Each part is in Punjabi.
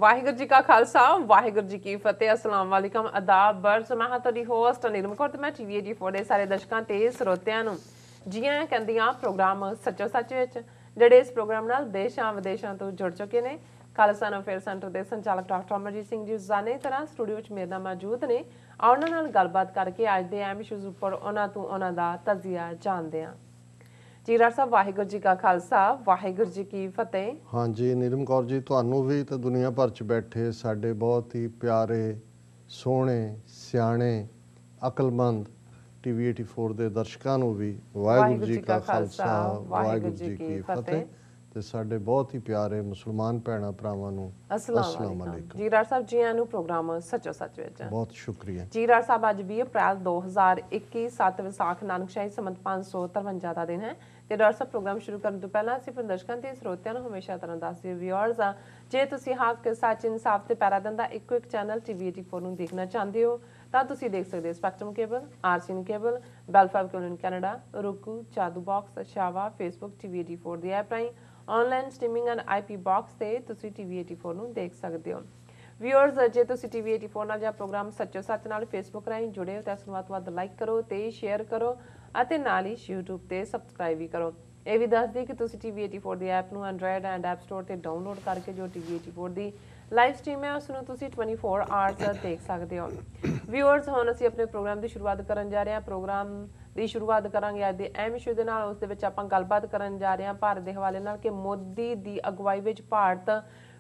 ਵਾਹਿਗੁਰੂ ਜੀ ਕਾ ਖਾਲਸਾ ਵਾਹਿਗੁਰੂ ਜੀ ਕੀ ਫਤਿਹ अस्सलाम वालेकुम आदाब बर्स मैं ਤੁਹਾਡੀ ਹੋਸਟ ਨੀਲਮ ਕੌਰ ਤੇ ਮੈਂ TV84 ਦੇ ਸਾਰੇ ਦਰਸ਼ਕਾਂ ਤੇ ਸਰੋਤਿਆਂ ਨੂੰ ਜੀ ਆਇਆਂ ਕਹਿੰਦੀਆਂ ਪ੍ਰੋਗਰਾਮ ਸੱਚੋ ਸੱਚ ਵਿੱਚ ਜਿਹੜੇ ਇਸ ਪ੍ਰੋਗਰਾਮ ਨਾਲ ਦੇਸ਼ਾਂ ਵਿਦੇਸ਼ਾਂ ਤੋਂ ਜੁੜ ਚੁੱਕੇ ਨੇ ਖਾਲਸਾ ਅਫੇਅਰ ਸੈਂਟਰ ਦੇ ਸੰਚਾਲਕ ਡਾਕਟਰ ਅਮਰਜੀਤ ਸਿੰਘ ਜੀ ਜਾਨੇ ਤਰ੍ਹਾਂ ਸਟੂਡੀਓ ਵਿੱਚ ਮੇਰੇ ਨਾਲ ਮੌਜੂਦ ਨੇ ਉਹਨਾਂ ਨਾਲ ਗੱਲਬਾਤ ਕਰਕੇ ਅੱਜ ਦੇ ਅਹਿਮ ਇਸ਼ੂਜ਼ ਉੱਪਰ ਉਹਨਾਂ ਦਾ ਤਜਜ਼ੀਆ ਜਾਣਦੇ ਹਾਂ जी राज साहब वाहिगुरू जी का खालसा वाहिगुरू जी की फतेह। हाँ जी नीलम कौर जी तुहानू भी तो दुनिया भर च बैठे साडे बहुत ही प्यारे सोहणे सियाणे अकलमंद TV84 दे दर्शकां नू भी वाहिगुरू जी का खालसा वाहिगुरू जी की फतेह ते साडे बहुत ही प्यारे मुसलमान भैणां भरावां नू अस्सलाम वालेकुम। जी राज साहब जी आयां नू प्रोग्राम सच्चो सच विच बहुत शुक्रिया। जी राज साहब अज 20 अप्रैल 2021 7 विसाख नानकशाही संमत 553 ਦਾ ਦਿਨ ਹੈ ਤੇ ਡਾਕਟਰ ਸਾਹਿਬ ਪ੍ਰੋਗਰਾਮ ਸ਼ੁਰੂ ਕਰਨ ਤੋਂ ਪਹਿਲਾਂ ਅਸੀਂ ਆਪਣੇ ਦਰਸ਼ਕਾਂ ਤੇ ਸਰੋਤਿਆਂ ਨੂੰ ਹਮੇਸ਼ਾ ਤਰ੍ਹਾਂ ਦੱਸਦੇ ਵਿਊਅਰਸ ਆ ਜੇ ਤੁਸੀਂ ਹੱਕ ਸੱਚ ਇਨਸਾਫ ਤੇ ਪੈਰਾਦਨ ਦਾ ਇੱਕੋ ਇੱਕ ਚੈਨਲ TV84 ਨੂੰ ਦੇਖਣਾ ਚਾਹੁੰਦੇ ਹੋ ਤਾਂ ਤੁਸੀਂ ਦੇਖ ਸਕਦੇ ਹੋ ਸਪੈਕਟਰਮ ਕੇਬਲ ਆਰਸੀਐਨ ਕੇਬਲ ਬੈਲਫਾਵ ਕੇਬਲ ਇਨ ਕੈਨੇਡਾ ਰੁਕੂ ਚਾਦੂ ਬਾਕਸ ਸ਼ਾਵਾ ਫੇਸਬੁੱਕ TV84 ਦੀ ਐਪ ਰਾਹੀਂ online streaming and IP box ਤੇ ਤੁਸੀਂ TV84 ਨੂੰ ਦੇਖ ਸਕਦੇ ਹੋ ਵਿਊਅਰਸ ਜੇ ਤੁਸੀਂ TV84 ਨਾਲ ਜਾਂ ਪ੍ਰੋਗਰਾਮ ਸੱਚੋ ਸੱਚ ਨਾਲ ਫੇਸਬੁੱਕ ਰਾਹੀਂ ਜੁੜੇ ਹੋ ਤਾਂ ਇਸ ਨੂੰ ਵੱਧ ਤੋਂ ਵੱਧ ਲਾਈਕ ਕਰੋ ਤੇ ਸ਼ੇਅਰ ਕਰੋ ਅਤੇ ਨਾਲ ਹੀ YouTube ਤੇ ਸਬਸਕ੍ਰਾਈਬ ਵੀ ਕਰੋ। ਇਹ ਵੀ ਦੱਸ ਦਈਏ ਕਿ ਤੁਸੀਂ TV84 ਦੀ ਐਪ ਨੂੰ ਐਂਡਰੋਇਡ ਐਂਡ ਐਪ ਸਟੋਰ ਤੇ ਡਾਊਨਲੋਡ ਕਰਕੇ ਜੋ TV84 ਦੀ ਲਾਈਵ ਸਟ੍ਰੀਮ ਹੈ ਉਸ ਨੂੰ ਤੁਸੀਂ 24 ਆਵਰਸ ਦੇਖ ਸਕਦੇ ਹੋ। ਵਿਊਅਰਸ ਹੁਣ ਅਸੀਂ ਆਪਣੇ ਪ੍ਰੋਗਰਾਮ ਦੀ ਸ਼ੁਰੂਆਤ ਕਰਨ ਜਾ ਰਹੇ ਹਾਂ। ਪ੍ਰੋਗਰਾਮ ਦੀ ਸ਼ੁਰੂਆਤ ਕਰਾਂਗੇ ਅੱਜ ਦੇ ਅਹਿਮ ਇਸ਼ੂ ਦੇ ਨਾਲ। ਉਸ ਦੇ ਵਿੱਚ ਆਪਾਂ ਗੱਲਬਾਤ ਕਰਨ ਜਾ ਰਹੇ ਹਾਂ ਭਾਰਤ ਦੇ ਹਵਾਲੇ ਨਾਲ ਕਿ ਮੋਦੀ ਦੀ ਅਗਵਾਈ ਵਿੱਚ ਭਾਰਤ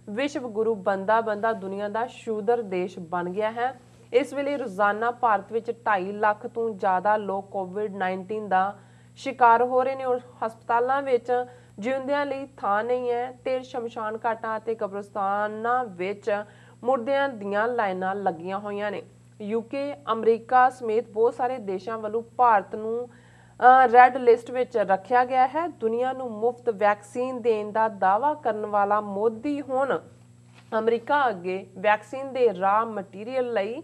ਵਿਸ਼ਵ ਗੁਰੂ ਬੰਦਾ ਦੁਨੀਆ ਦਾ ਸ਼ੂਦਰ ਦੇਸ਼ ਬਣ ਗਿਆ ਹੈ। ਇਸ ਵੇਲੇ ਰੋਜ਼ਾਨਾ ਭਾਰਤ ਵਿੱਚ 2.5 ਲੱਖ ਤੋਂ ਜ਼ਿਆਦਾ ਲੋਕ COVID-19 ਦਾ ਸ਼ਿਕਾਰ ਹੋ ਰਹੇ ਨੇ ਔਰ ਹਸਪਤਾਲਾਂ ਵਿੱਚ ਜਿਉਂਦਿਆਂ ਲਈ ਥਾਂ ਨਹੀਂ ਹੈ ਤੇ ਸ਼ਮਸ਼ਾਨ ਘਾਟਾਂ ਅਤੇ ਕਬਰਸਤਾਨਾਂ ਵਿੱਚ ਮੁਰਦਿਆਂ ਦੀਆਂ ਲਾਈਨਾਂ ਲੱਗੀਆਂ ਹੋਈਆਂ ਨੇ। UK ਅਮਰੀਕਾ ਸਮੇਤ ਬਹੁਤ ਸਾਰੇ ਦੇਸ਼ਾਂ ਵੱਲੋਂ ਭਾਰਤ ਨੂੰ ਰੈੱਡ ਲਿਸਟ ਵਿੱਚ ਰੱਖਿਆ ਗਿਆ ਹੈ। ਦੁਨੀਆ ਨੂੰ ਮੁਫਤ ਵੈਕਸੀਨ ਦੇਣ ਦਾ ਦਾਅਵਾ ਕਰਨ ਵਾਲਾ ਮੋਦੀ ਹੁਣ ਅਮਰੀਕਾ ਅੱਗੇ ਵੈਕਸੀਨ ਦੇ ਰਾਹ ਮਟੀਰੀਅਲ ਲਈ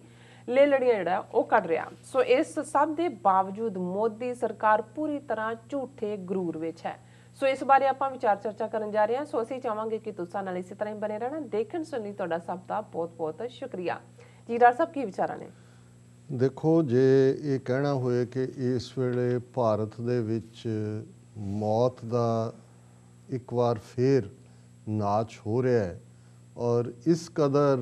ਲੈ ਲੜੀਆਂ ਜਿਹੜਾ ਉਹ ਕੱਢ ਰਿਹਾ। ਸੋ ਇਸ ਸਭ ਦੇ ਬਾਵਜੂਦ ਮੋਦੀ ਸਰਕਾਰ ਪੂਰੀ ਤਰ੍ਹਾਂ ਝੂਠੇ ਗਰੂਰ ਵਿੱਚ ਹੈ। ਸੋ ਇਸ ਬਾਰੇ ਆਪਾਂ ਵਿਚਾਰ ਚਰਚਾ ਕਰਨ ਜਾ ਰਹੇ ਹਾਂ। ਸੋ ਅਸੀਂ ਚਾਹਾਂਗੇ ਕਿ ਤੁਸੀਂ ਨਾਲ ਇਸੇ ਤਰ੍ਹਾਂ ਹੀ ਬਣੇ ਰਹਿਣਾ। ਦੇਖਣ ਸੁਣਨ ਲਈ ਤੁਹਾਡਾ ਸਭ ਦਾ ਬਹੁਤ ਬਹੁਤ ਸ਼ੁਕਰੀਆ। ਜੀ ਡਾਕਟਰ ਸਾਹਿਬ ਕੀ ਵਿਚਾਰਾਂ ਨੇ? ਦੇਖੋ ਜੇ ਇਹ ਕਹਿਣਾ ਹੋਏ ਕਿ ਇਸ ਵੇਲੇ ਭਾਰਤ ਦੇ ਵਿੱਚ ਮੌਤ ਦਾ ਇੱਕ ਵਾਰ ਫੇਰ ਨਾਚ ਹੋ ਰਿਹਾ ਹੈ ਔਰ ਇਸ ਕਦਰ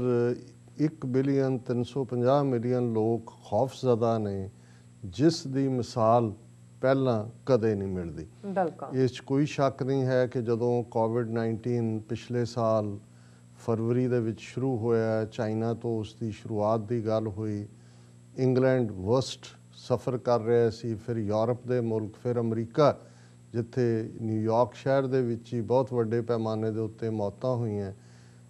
1,350,000,000 ਲੋਕ ਖੌਫਜ਼ਦਾ ਨੇ ਜਿਸ ਦੀ ਮਿਸਾਲ ਪਹਿਲਾਂ ਕਦੇ ਨਹੀਂ ਮਿਲਦੀ। ਇਸ 'ਚ ਕੋਈ ਸ਼ੱਕ ਨਹੀਂ ਹੈ ਕਿ ਜਦੋਂ COVID-19 ਪਿਛਲੇ ਸਾਲ ਫਰਵਰੀ ਦੇ ਵਿੱਚ ਸ਼ੁਰੂ ਹੋਇਆ ਚਾਈਨਾ ਤੋਂ ਉਸ ਦੀ ਸ਼ੁਰੂਆਤ ਦੀ ਗੱਲ ਹੋਈ। ਇੰਗਲੈਂਡ ਵਰਸਟ ਸਫ਼ਰ ਕਰ ਰਿਹਾ ਸੀ, ਫਿਰ ਯੂਰਪ ਦੇ ਮੁਲਕ, ਫਿਰ ਅਮਰੀਕਾ ਜਿੱਥੇ ਨਿਊਯਾਰਕ ਸ਼ਹਿਰ ਦੇ ਵਿੱਚ ਹੀ ਬਹੁਤ ਵੱਡੇ ਪੈਮਾਨੇ ਦੇ ਉੱਤੇ ਮੌਤਾਂ ਹੋਈਆਂ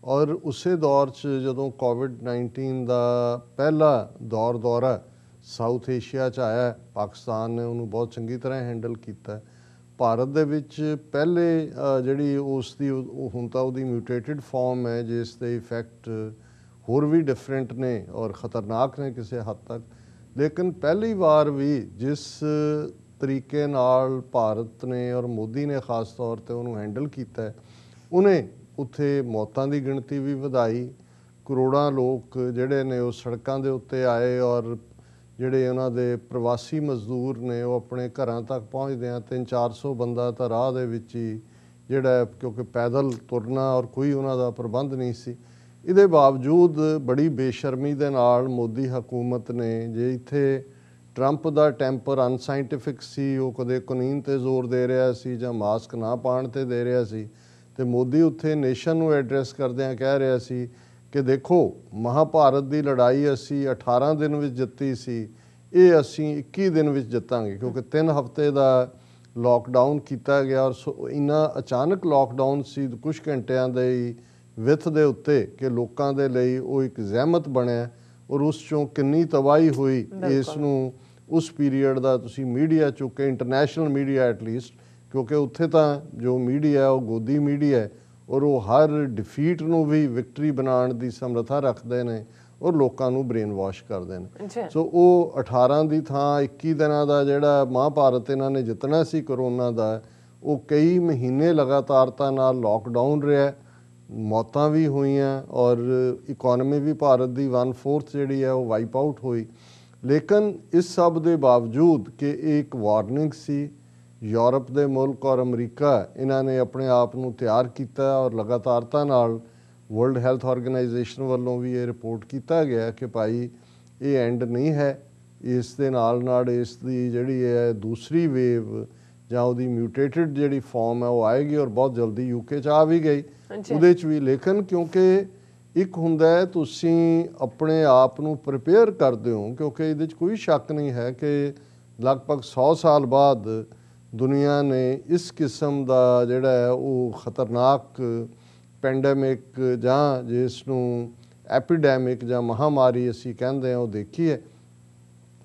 ਔਰ ਉਸੇ ਦੌਰ 'ਚ ਜਦੋਂ COVID-19 ਦਾ ਪਹਿਲਾ ਦੌਰਾ ਸਾਊਥ ਏਸ਼ੀਆ 'ਚ ਆਇਆ ਪਾਕਿਸਤਾਨ ਨੇ ਉਹਨੂੰ ਬਹੁਤ ਚੰਗੀ ਤਰ੍ਹਾਂ ਹੈਂਡਲ ਕੀਤਾ। ਭਾਰਤ ਦੇ ਵਿੱਚ ਪਹਿਲੇ ਜਿਹੜੀ ਉਸ ਦੀ ਹੁਣ ਤਾਂ ਉਹਦੀ ਮਿਊਟੇਟਿਡ ਫਾਰਮ ਹੈ ਜਿਸ ਦੇ ਇਫੈਕਟ ਹੋਰ ਵੀ ਡਿਫਰੈਂਟ ਨੇ ਔਰ ਖ਼ਤਰਨਾਕ ਨੇ ਕਿਸੇ ਹੱਦ ਤੱਕ, ਲੇਕਿਨ ਪਹਿਲੀ ਵਾਰ ਵੀ ਜਿਸ ਤਰੀਕੇ ਨਾਲ ਭਾਰਤ ਨੇ ਔਰ ਮੋਦੀ ਨੇ ਖ਼ਾਸ ਤੌਰ 'ਤੇ ਉਹਨੂੰ ਹੈਂਡਲ ਕੀਤਾ ਉਹਨੇ ਉੱਥੇ ਮੌਤਾਂ ਦੀ ਗਿਣਤੀ ਵੀ ਵਧਾਈ। ਕਰੋੜਾਂ ਲੋਕ ਜਿਹੜੇ ਨੇ ਉਹ ਸੜਕਾਂ ਦੇ ਉੱਤੇ ਆਏ ਔਰ ਜਿਹੜੇ ਉਹਨਾਂ ਦੇ ਪ੍ਰਵਾਸੀ ਮਜ਼ਦੂਰ ਨੇ ਉਹ ਆਪਣੇ ਘਰਾਂ ਤੱਕ ਪਹੁੰਚਦਿਆਂ 300-400 ਬੰਦਾ ਤਾਂ ਰਾਹ ਦੇ ਵਿੱਚ ਹੀ ਜਿਹੜਾ ਕਿਉਂਕਿ ਪੈਦਲ ਤੁਰਨਾ ਔਰ ਕੋਈ ਉਹਨਾਂ ਦਾ ਪ੍ਰਬੰਧ ਨਹੀਂ ਸੀ। ਇਹਦੇ ਬਾਵਜੂਦ ਬੜੀ ਬੇਸ਼ਰਮੀ ਦੇ ਨਾਲ ਮੋਦੀ ਹਕੂਮਤ ਨੇ ਜੇ ਇੱਥੇ ਟਰੰਪ ਦਾ ਟੈਂਪਰ ਅਨਸਾਇੰਟੀਫਿਕ ਸੀ, ਉਹ ਕਦੇ ਕਾਨੂੰਨ 'ਤੇ ਜ਼ੋਰ ਦੇ ਰਿਹਾ ਸੀ ਜਾਂ ਮਾਸਕ ਨਾ ਪਾਉਣ 'ਤੇ ਦੇ ਰਿਹਾ ਸੀ ਤੇ ਮੋਦੀ ਉੱਥੇ ਨੇਸ਼ਨ ਨੂੰ ਐਡਰੈਸ ਕਰਦਿਆਂ ਕਹਿ ਰਿਹਾ ਸੀ ਕਿ ਦੇਖੋ ਮਹਾਭਾਰਤ ਦੀ ਲੜਾਈ ਅਸੀਂ 18 ਦਿਨ ਵਿੱਚ ਜਿੱਤੀ ਸੀ, ਇਹ ਅਸੀਂ 21 ਦਿਨ ਵਿੱਚ ਜਿੱਤਾਂਗੇ ਕਿਉਂਕਿ 3 ਹਫ਼ਤੇ ਦਾ ਲੋਕਡਾਊਨ ਕੀਤਾ ਗਿਆ ਔਰ ਇੰਨਾ ਅਚਾਨਕ ਲੋਕਡਾਊਨ ਸੀ ਕੁਛ ਘੰਟਿਆਂ ਦੇ ਹੀ ਵਿੱਥ ਦੇ ਉੱਤੇ ਕਿ ਲੋਕਾਂ ਦੇ ਲਈ ਉਹ ਇੱਕ ਜ਼ਹਿਮਤ ਬਣਿਆ ਔਰ ਉਸ 'ਚੋਂ ਕਿੰਨੀ ਤਬਾਹੀ ਹੋਈ ਇਸ ਨੂੰ ਉਸ ਪੀਰੀਅਡ ਦਾ ਤੁਸੀਂ ਮੀਡੀਆ ਚੁੱਕੇ ਇੰਟਰਨੈਸ਼ਨਲ ਮੀਡੀਆ ਐਟਲੀਸਟ ਕਿਉਂਕਿ ਉੱਥੇ ਤਾਂ ਜੋ ਮੀਡੀਆ ਉਹ ਗੋਦੀ ਮੀਡੀਆ ਹੈ ਔਰ ਉਹ ਹਰ ਡਿਫੀਟ ਨੂੰ ਵੀ ਵਿਕਟਰੀ ਬਣਾਉਣ ਦੀ ਸਮਰੱਥਾ ਰੱਖਦੇ ਨੇ ਔਰ ਲੋਕਾਂ ਨੂੰ ਬ੍ਰੇਨ ਵਾਸ਼ ਕਰਦੇ ਨੇ। ਸੋ ਉਹ 18 ਦੀ ਥਾਂ 21 ਦਿਨਾਂ ਦਾ ਜਿਹੜਾ ਮਹਾਭਾਰਤ ਇਹਨਾਂ ਨੇ ਜਿੱਤਣਾ ਸੀ ਕਰੋਨਾ ਦਾ ਉਹ ਕਈ ਮਹੀਨੇ ਲਗਾਤਾਰਤਾ ਨਾਲ ਲੋਕਡਾਊਨ ਰਿਹਾ ਮੌਤਾਂ ਵੀ ਹੋਈਆਂ ਔਰ ਇਕਨੋਮੀ ਵੀ ਭਾਰਤ ਦੀ 1/4 ਜਿਹੜੀ ਹੈ ਉਹ ਵਾਈਪ ਆਊਟ ਹੋਈ। ਲੇਕਿਨ ਇਸ ਸਭ ਦੇ ਬਾਵਜੂਦ ਕਿ ਇਹ ਇੱਕ ਵਾਰਨਿੰਗ ਸੀ, ਯੂਰਪ ਦੇ ਮੁਲਕ ਔਰ ਅਮਰੀਕਾ ਇਹਨਾਂ ਨੇ ਆਪਣੇ ਆਪ ਨੂੰ ਤਿਆਰ ਕੀਤਾ ਔਰ ਲਗਾਤਾਰਤਾ ਨਾਲ ਵਰਲਡ ਹੈਲਥ ਆਰਗੇਨਾਈਜੇਸ਼ਨ ਵੱਲੋਂ ਵੀ ਇਹ ਰਿਪੋਰਟ ਕੀਤਾ ਗਿਆ ਕਿ ਭਾਈ ਇਹ ਐਂਡ ਨਹੀਂ ਹੈ। ਇਸ ਦੇ ਨਾਲ ਨਾਲ ਇਸ ਦੀ ਜਿਹੜੀ ਹੈ ਦੂਸਰੀ ਵੇਵ ਜਾਂ ਉਹਦੀ ਮਿਊਟੇਟਡ ਜਿਹੜੀ ਫਾਰਮ ਹੈ ਉਹ ਆਏਗੀ ਔਰ ਬਹੁਤ ਜਲਦੀ UK 'ਚ ਆ ਵੀ ਗਈ ਉਹਦੇ 'ਚ ਵੀ। ਲੇਕਿਨ ਕਿਉਂਕਿ ਇੱਕ ਹੁੰਦਾ ਹੈ ਤੁਸੀਂ ਆਪਣੇ ਆਪ ਨੂੰ ਪ੍ਰਿਪੇਅਰ ਕਰਦੇ ਹੋ, ਕਿਉਂਕਿ ਇਹਦੇ 'ਚ ਕੋਈ ਸ਼ੱਕ ਨਹੀਂ ਹੈ ਕਿ ਲਗਭਗ 100 ਸਾਲ ਬਾਅਦ ਦੁਨੀਆ ਨੇ ਇਸ ਕਿਸਮ ਦਾ ਜਿਹੜਾ ਹੈ ਉਹ ਖਤਰਨਾਕ ਪੈਂਡੇਮਿਕ ਜਾਂ ਜਿਸ ਨੂੰ ਐਪੀਡੈਮਿਕ ਜਾਂ ਮਹਾਮਾਰੀ ਅਸੀਂ ਕਹਿੰਦੇ ਹਾਂ ਉਹ ਦੇਖੀ ਹੈ।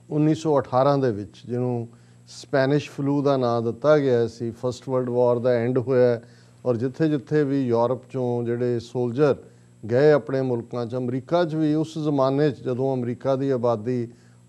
1918 ਦੇ ਵਿੱਚ ਜਿਹਨੂੰ ਸਪੈਨਿਸ਼ ਫਲੂ ਦਾ ਨਾਂ ਦਿੱਤਾ ਗਿਆ ਸੀ, ਫਸਟ ਵਰਲਡ ਵਾਰ ਦਾ ਐਂਡ ਹੋਇਆ ਔਰ ਜਿੱਥੇ ਜਿੱਥੇ ਵੀ ਯੂਰਪ 'ਚੋਂ ਜਿਹੜੇ ਸੋਲਜਰ ਗਏ ਆਪਣੇ ਮੁਲਕਾਂ 'ਚ, ਅਮਰੀਕਾ 'ਚ ਵੀ ਉਸ ਜ਼ਮਾਨੇ 'ਚ ਜਦੋਂ ਅਮਰੀਕਾ ਦੀ ਆਬਾਦੀ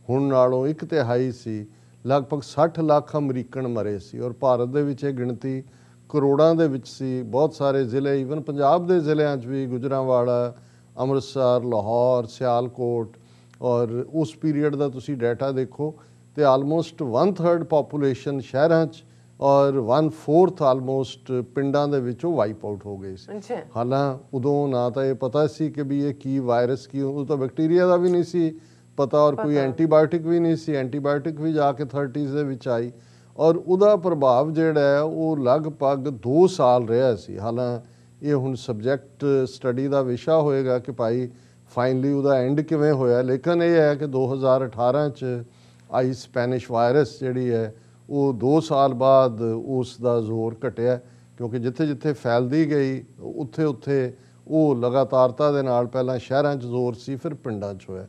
ਹੁਣ ਨਾਲੋਂ 1/3 ਸੀ, ਲਗਭਗ 60 ਲੱਖ ਅਮਰੀਕਨ ਮਰੇ ਸੀ ਔਰ ਭਾਰਤ ਦੇ ਵਿੱਚ ਇਹ ਗਿਣਤੀ ਕਰੋੜਾਂ ਦੇ ਵਿੱਚ ਸੀ। ਬਹੁਤ ਸਾਰੇ ਜ਼ਿਲ੍ਹੇ, ਈਵਨ ਪੰਜਾਬ ਦੇ ਜ਼ਿਲ੍ਹਿਆਂ 'ਚ ਵੀ, ਗੁਜਰਾਂਵਾਲਾ, ਅੰਮ੍ਰਿਤਸਰ, ਲਾਹੌਰ, ਸਿਆਲਕੋਟ, ਔਰ ਉਸ ਪੀਰੀਅਡ ਦਾ ਤੁਸੀਂ ਡਾਟਾ ਦੇਖੋ ਤੇ ਆਲਮੋਸਟ 1/3 ਪਾਪੂਲੇਸ਼ਨ ਸ਼ਹਿਰਾਂ 'ਚ ਔਰ 1/4 ਆਲਮੋਸਟ ਪਿੰਡਾਂ ਦੇ ਵਿੱਚੋਂ ਵਾਈਪ ਆਊਟ ਹੋ ਗਈ ਸੀ। ਹਾਲਾਂ ਉਦੋਂ ਨਾ ਤਾਂ ਇਹ ਪਤਾ ਸੀ ਕਿ ਵੀ ਇਹ ਕੀ ਵਾਇਰਸ ਕੀ, ਉਦੋਂ ਤਾਂ ਬੈਕਟੀਰੀਆ ਦਾ ਵੀ ਨਹੀਂ ਸੀ ਪਤਾ ਔਰ ਕੋਈ ਐਂਟੀਬਾਇਓਟਿਕ ਵੀ ਨਹੀਂ ਸੀ। ਐਂਟੀਬਾਇਓਟਿਕ ਵੀ ਜਾ ਕੇ 30s ਦੇ ਵਿੱਚ ਆਈ ਔਰ ਉਹਦਾ ਪ੍ਰਭਾਵ ਜਿਹੜਾ ਹੈ ਉਹ ਲਗਭਗ 2 ਸਾਲ ਰਿਹਾ ਸੀ। ਹਾਲਾਂ ਇਹ ਹੁਣ ਸਬਜੈਕਟ ਸਟੱਡੀ ਦਾ ਵਿਸ਼ਾ ਹੋਏਗਾ ਕਿ ਭਾਈ ਫਾਈਨਲੀ ਉਹਦਾ ਐਂਡ ਕਿਵੇਂ ਹੋਇਆ। ਲੇਕਿਨ ਇਹ ਹੈ ਕਿ 2018 'ਚ ਆਈ ਸਪੈਨਿਸ਼ ਵਾਇਰਸ ਜਿਹੜੀ ਹੈ ਉਹ 2 ਸਾਲ ਬਾਅਦ ਉਸ ਦਾ ਜ਼ੋਰ ਘਟਿਆ, ਕਿਉਂਕਿ ਜਿੱਥੇ ਜਿੱਥੇ ਫੈਲਦੀ ਗਈ ਉੱਥੇ ਉੱਥੇ ਉਹ ਲਗਾਤਾਰਤਾ ਦੇ ਨਾਲ ਪਹਿਲਾਂ ਸ਼ਹਿਰਾਂ 'ਚ ਜ਼ੋਰ ਸੀ, ਫਿਰ ਪਿੰਡਾਂ 'ਚ ਹੋਇਆ।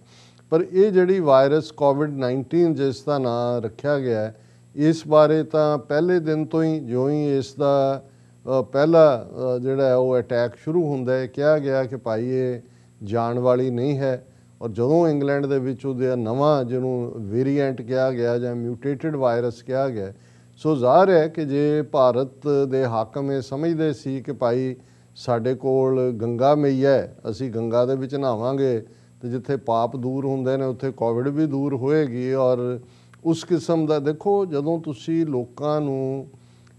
ਪਰ ਇਹ ਜਿਹੜੀ ਵਾਇਰਸ ਕੋਵਿਡ-19 ਜਿਸ ਦਾ ਨਾਂ ਰੱਖਿਆ ਗਿਆ, ਇਸ ਬਾਰੇ ਤਾਂ ਪਹਿਲੇ ਦਿਨ ਤੋਂ ਹੀ ਜਿਉਂ ਹੀ ਇਸ ਦਾ ਪਹਿਲਾ ਜਿਹੜਾ ਹੈ ਉਹ ਅਟੈਕ ਸ਼ੁਰੂ ਹੁੰਦਾ ਹੈ, ਕਿਹਾ ਗਿਆ ਕਿ ਭਾਈ ਇਹ ਜਾਣ ਵਾਲੀ ਨਹੀਂ ਹੈ। ਔਰ ਜਦੋਂ ਇੰਗਲੈਂਡ ਦੇ ਵਿੱਚ ਉਹਦਾ ਨਵਾਂ ਜਿਹਨੂੰ ਵੇਰੀਐਂਟ ਕਿਹਾ ਗਿਆ ਜਾਂ ਮਿਊਟੇਟਡ ਵਾਇਰਸ ਕਿਹਾ ਗਿਆ, ਸੋ ਜ਼ਾਹਰ ਹੈ ਕਿ ਜੇ ਭਾਰਤ ਦੇ ਹਾਕਮ ਇਹ ਸਮਝਦੇ ਸੀ ਕਿ ਭਾਈ ਸਾਡੇ ਕੋਲ ਗੰਗਾ ਮਈਆ ਹੈ, ਅਸੀਂ ਗੰਗਾ ਦੇ ਵਿੱਚ ਨਹਾਵਾਂਗੇ ਤੇ ਜਿੱਥੇ ਪਾਪ ਦੂਰ ਹੁੰਦੇ ਨੇ ਉੱਥੇ ਕੋਵਿਡ ਵੀ ਦੂਰ ਹੋਏਗੀ। ਔਰ ਉਸ ਕਿਸਮ ਦਾ ਦੇਖੋ, ਜਦੋਂ ਤੁਸੀਂ ਲੋਕਾਂ ਨੂੰ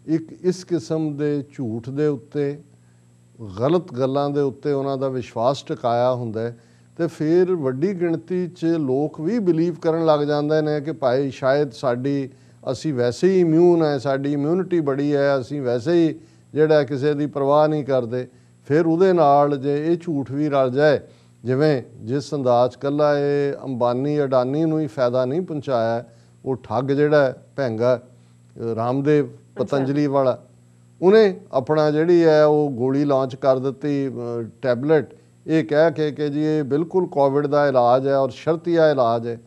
ਇੱਕ ਇਸ ਕਿਸਮ ਦੇ ਝੂਠ ਦੇ ਉੱਤੇ, ਗਲਤ ਗੱਲਾਂ ਦੇ ਉੱਤੇ ਉਹਨਾਂ ਦਾ ਵਿਸ਼ਵਾਸ ਟਿਕਾਇਆ ਹੁੰਦਾ ਤੇ ਫਿਰ ਵੱਡੀ ਗਿਣਤੀ 'ਚ ਲੋਕ ਵੀ ਬਿਲੀਵ ਕਰਨ ਲੱਗ ਜਾਂਦੇ ਨੇ ਕਿ ਭਾਈ ਸ਼ਾਇਦ ਅਸੀਂ ਵੈਸੇ ਹੀ ਇਮਿਊਨ ਹੈ, ਸਾਡੀ ਇਮਿਊਨਿਟੀ ਬੜੀ ਹੈ, ਅਸੀਂ ਵੈਸੇ ਹੀ ਜਿਹੜਾ ਕਿਸੇ ਦੀ ਪਰਵਾਹ ਨਹੀਂ ਕਰਦੇ। ਫਿਰ ਉਹਦੇ ਨਾਲ ਜੇ ਇਹ ਝੂਠ ਵੀ ਰਲ ਜਾਏ, ਜਿਵੇਂ ਜਿਸ ਅੰਦਾਜ਼ ਕੱਲਾ ਇਹ ਅੰਬਾਨੀ ਅਡਾਨੀ ਨੂੰ ਹੀ ਫਾਇਦਾ ਨਹੀਂ ਪਹੁੰਚਾਇਆ, ਉਹ ਠੱਗ ਜਿਹੜਾ ਭੈਂਗਾ ਰਾਮਦੇਵ ਪਤੰਜਲੀ ਵਾਲਾ, ਉਹਨੇ ਆਪਣਾ ਜਿਹੜੀ ਹੈ ਉਹ ਗੋਲੀ ਲਾਂਚ ਕਰ ਦਿੱਤੀ, ਟੈਬਲੇਟ, ਇਹ ਕਹਿ ਕੇ ਕਿ ਜੀ ਇਹ ਬਿਲਕੁਲ ਕੋਵਿਡ ਦਾ ਇਲਾਜ ਹੈ ਔਰ ਸ਼ਰਤੀਆ ਇਲਾਜ ਹੈ।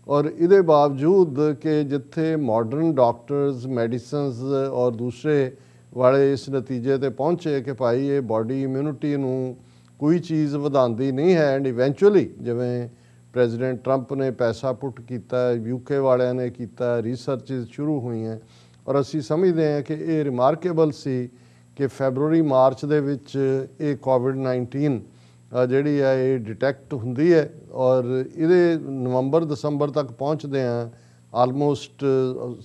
ਔਰ ਇਹਦੇ ਬਾਵਜੂਦ ਕਿ ਜਿੱਥੇ ਮਾਡਰਨ ਡਾਕਟਰਸ, ਮੈਡੀਸਨਸ ਔਰ ਦੂਸਰੇ ਵਾਲੇ ਇਸ ਨਤੀਜੇ ਤੇ ਪਹੁੰਚੇ ਕਿ ਭਾਈ ਇਹ ਬਾਡੀ ਇਮਿਊਨਿਟੀ ਨੂੰ ਕੋਈ ਚੀਜ਼ ਵਧਾਉਂਦੀ ਨਹੀਂ ਹੈ। ਐਂਡ ਇਵੈਂਚੁਅਲੀ ਜਿਵੇਂ ਪ੍ਰੈਜ਼ੀਡੈਂਟ ਟਰੰਪ ਨੇ ਪੈਸਾ ਪੁੱਟ ਕੀਤਾ, UK ਵਾਲਿਆਂ ਨੇ ਕੀਤਾ, ਰਿਸਰਚਿਸ ਸ਼ੁਰੂ ਹੋਈਆਂ ਔਰ ਅਸੀਂ ਸਮਝਦੇ ਹਾਂ ਕਿ ਇਹ ਰਿਮਾਰਕੇਬਲ ਸੀ ਕਿ ਫੈਬਰੂਰੀ-ਮਾਰਚ ਦੇ ਵਿੱਚ ਇਹ ਕੋਵਿਡ-19 ਜਿਹੜੀ ਹੈ ਇਹ ਡਿਟੈਕਟ ਹੁੰਦੀ ਹੈ ਔਰ ਇਹਦੇ ਨਵੰਬਰ-ਦਸੰਬਰ ਤੱਕ ਪਹੁੰਚਦੇ ਹਾਂ, ਆਲਮੋਸਟ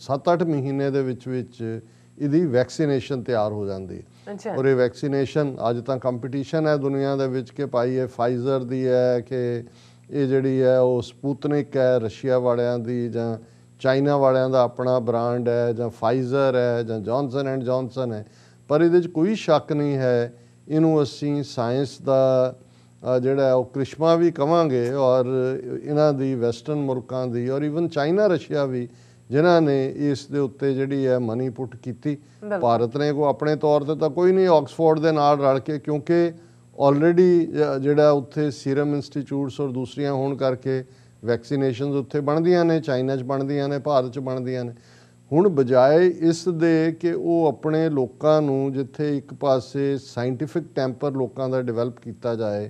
7-8 ਮਹੀਨੇ ਦੇ ਵਿੱਚ ਇਹਦੀ ਵੈਕਸੀਨੇਸ਼ਨ ਤਿਆਰ ਹੋ ਜਾਂਦੀ ਹੈ। ਔਰ ਇਹ ਵੈਕਸੀਨੇਸ਼ਨ ਅੱਜ ਤਾਂ ਕੰਪੀਟੀਸ਼ਨ ਹੈ ਦੁਨੀਆ ਦੇ ਵਿੱਚ ਕਿ ਭਾਈ ਇਹ ਫਾਈਜ਼ਰ ਦੀ ਹੈ ਕਿ ਇਹ ਜਿਹੜੀ ਹੈ ਉਹ ਸਪੂਤਨਿਕ ਹੈ ਰਸ਼ੀਆ ਵਾਲਿਆਂ ਦੀ, ਜਾਂ ਚਾਈਨਾ ਵਾਲਿਆਂ ਦਾ ਆਪਣਾ ਬ੍ਰਾਂਡ ਹੈ, ਜਾਂ ਫਾਈਜ਼ਰ ਹੈ, ਜਾਂ ਜੌਨਸਨ ਐਂਡ ਜੌਨਸਨ ਹੈ। ਪਰ ਇਹਦੇ 'ਚ ਕੋਈ ਸ਼ੱਕ ਨਹੀਂ ਹੈ, ਇਹਨੂੰ ਅਸੀਂ ਸਾਇੰਸ ਦਾ ਜਿਹੜਾ ਉਹ ਕ੍ਰਿਸ਼ਮਾ ਵੀ ਕਵਾਂਗੇ ਔਰ ਇਹਨਾਂ ਦੀ ਵੈਸਟਰਨ ਮੁਲਕਾਂ ਦੀ ਔਰ ਈਵਨ ਚਾਈਨਾ ਰਸ਼ੀਆ ਵੀ ਜਿਨ੍ਹਾਂ ਨੇ ਇਸ ਦੇ ਉੱਤੇ ਜਿਹੜੀ ਹੈ ਮਨੀ ਪੁੱਟ ਕੀਤੀ। ਭਾਰਤ ਨੇ ਕੋ ਆਪਣੇ ਤੌਰ ਤੇ ਤਾਂ ਕੋਈ ਨਹੀਂ, ਆਕਸਫੋਰਡ ਦੇ ਨਾਲ ਰਲ ਕੇ, ਕਿਉਂਕਿ ਆਲਰੇਡੀ ਜਿਹੜਾ ਉੱਥੇ ਸੀਰਮ ਇੰਸਟੀਚਿਊਟਸ ਔਰ ਦੂਸਰੀਆਂ ਹੋਣ ਕਰਕੇ ਵੈਕਸੀਨੇਸ਼ਨਸ ਉੱਥੇ ਬਣਦੀਆਂ ਨੇ, ਚਾਈਨਾ 'ਚ ਬਣਦੀਆਂ ਨੇ, ਭਾਰਤ 'ਚ ਬਣਦੀਆਂ ਨੇ। ਹੁਣ ਬਜਾਏ ਇਸ ਦੇ ਕਿ ਉਹ ਆਪਣੇ ਲੋਕਾਂ ਨੂੰ ਜਿੱਥੇ ਇੱਕ ਪਾਸੇ ਸਾਇੰਟੀਫਿਕ ਟੈਂਪਰ ਲੋਕਾਂ ਦਾ ਡਿਵੈਲਪ ਕੀਤਾ ਜਾਏ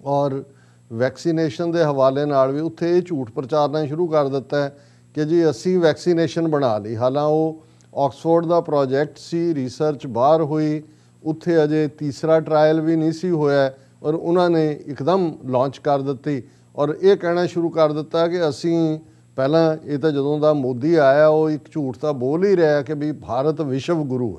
ਔਰ ਵੈਕਸੀਨੇਸ਼ਨ ਦੇ ਹਵਾਲੇ ਨਾਲ ਵੀ ਉੱਥੇ ਇਹ ਝੂਠ ਪ੍ਰਚਾਰਨਾ ਸ਼ੁਰੂ ਕਰ ਦਿੱਤਾ ਹੈ ਕਿ ਜੀ ਅਸੀਂ ਵੈਕਸੀਨੇਸ਼ਨ ਬਣਾ ਲਈ। ਹਾਲਾਂ ਉਹ ਆਕਸਫੋਰਡ ਦਾ ਪ੍ਰੋਜੈਕਟ ਸੀ, ਰਿਸਰਚ ਬਾਹਰ ਹੋਈ, ਉੱਥੇ ਅਜੇ ਤੀਸਰਾ ਟਰਾਇਲ ਵੀ ਨਹੀਂ ਸੀ ਹੋਇਆ ਔਰ ਉਹਨਾਂ ਨੇ ਇੱਕਦਮ ਲਾਂਚ ਕਰ ਦਿੱਤੀ ਔਰ ਇਹ ਕਹਿਣਾ ਸ਼ੁਰੂ ਕਰ ਦਿੱਤਾ ਕਿ ਅਸੀਂ ਪਹਿਲਾਂ, ਇਹ ਤਾਂ ਜਦੋਂ ਦਾ ਮੋਦੀ ਆਇਆ ਉਹ ਇੱਕ ਝੂਠ ਤਾਂ ਬੋਲ ਹੀ ਰਿਹਾ ਕਿ ਵੀ ਭਾਰਤ ਵਿਸ਼ਵ ਗੁਰੂ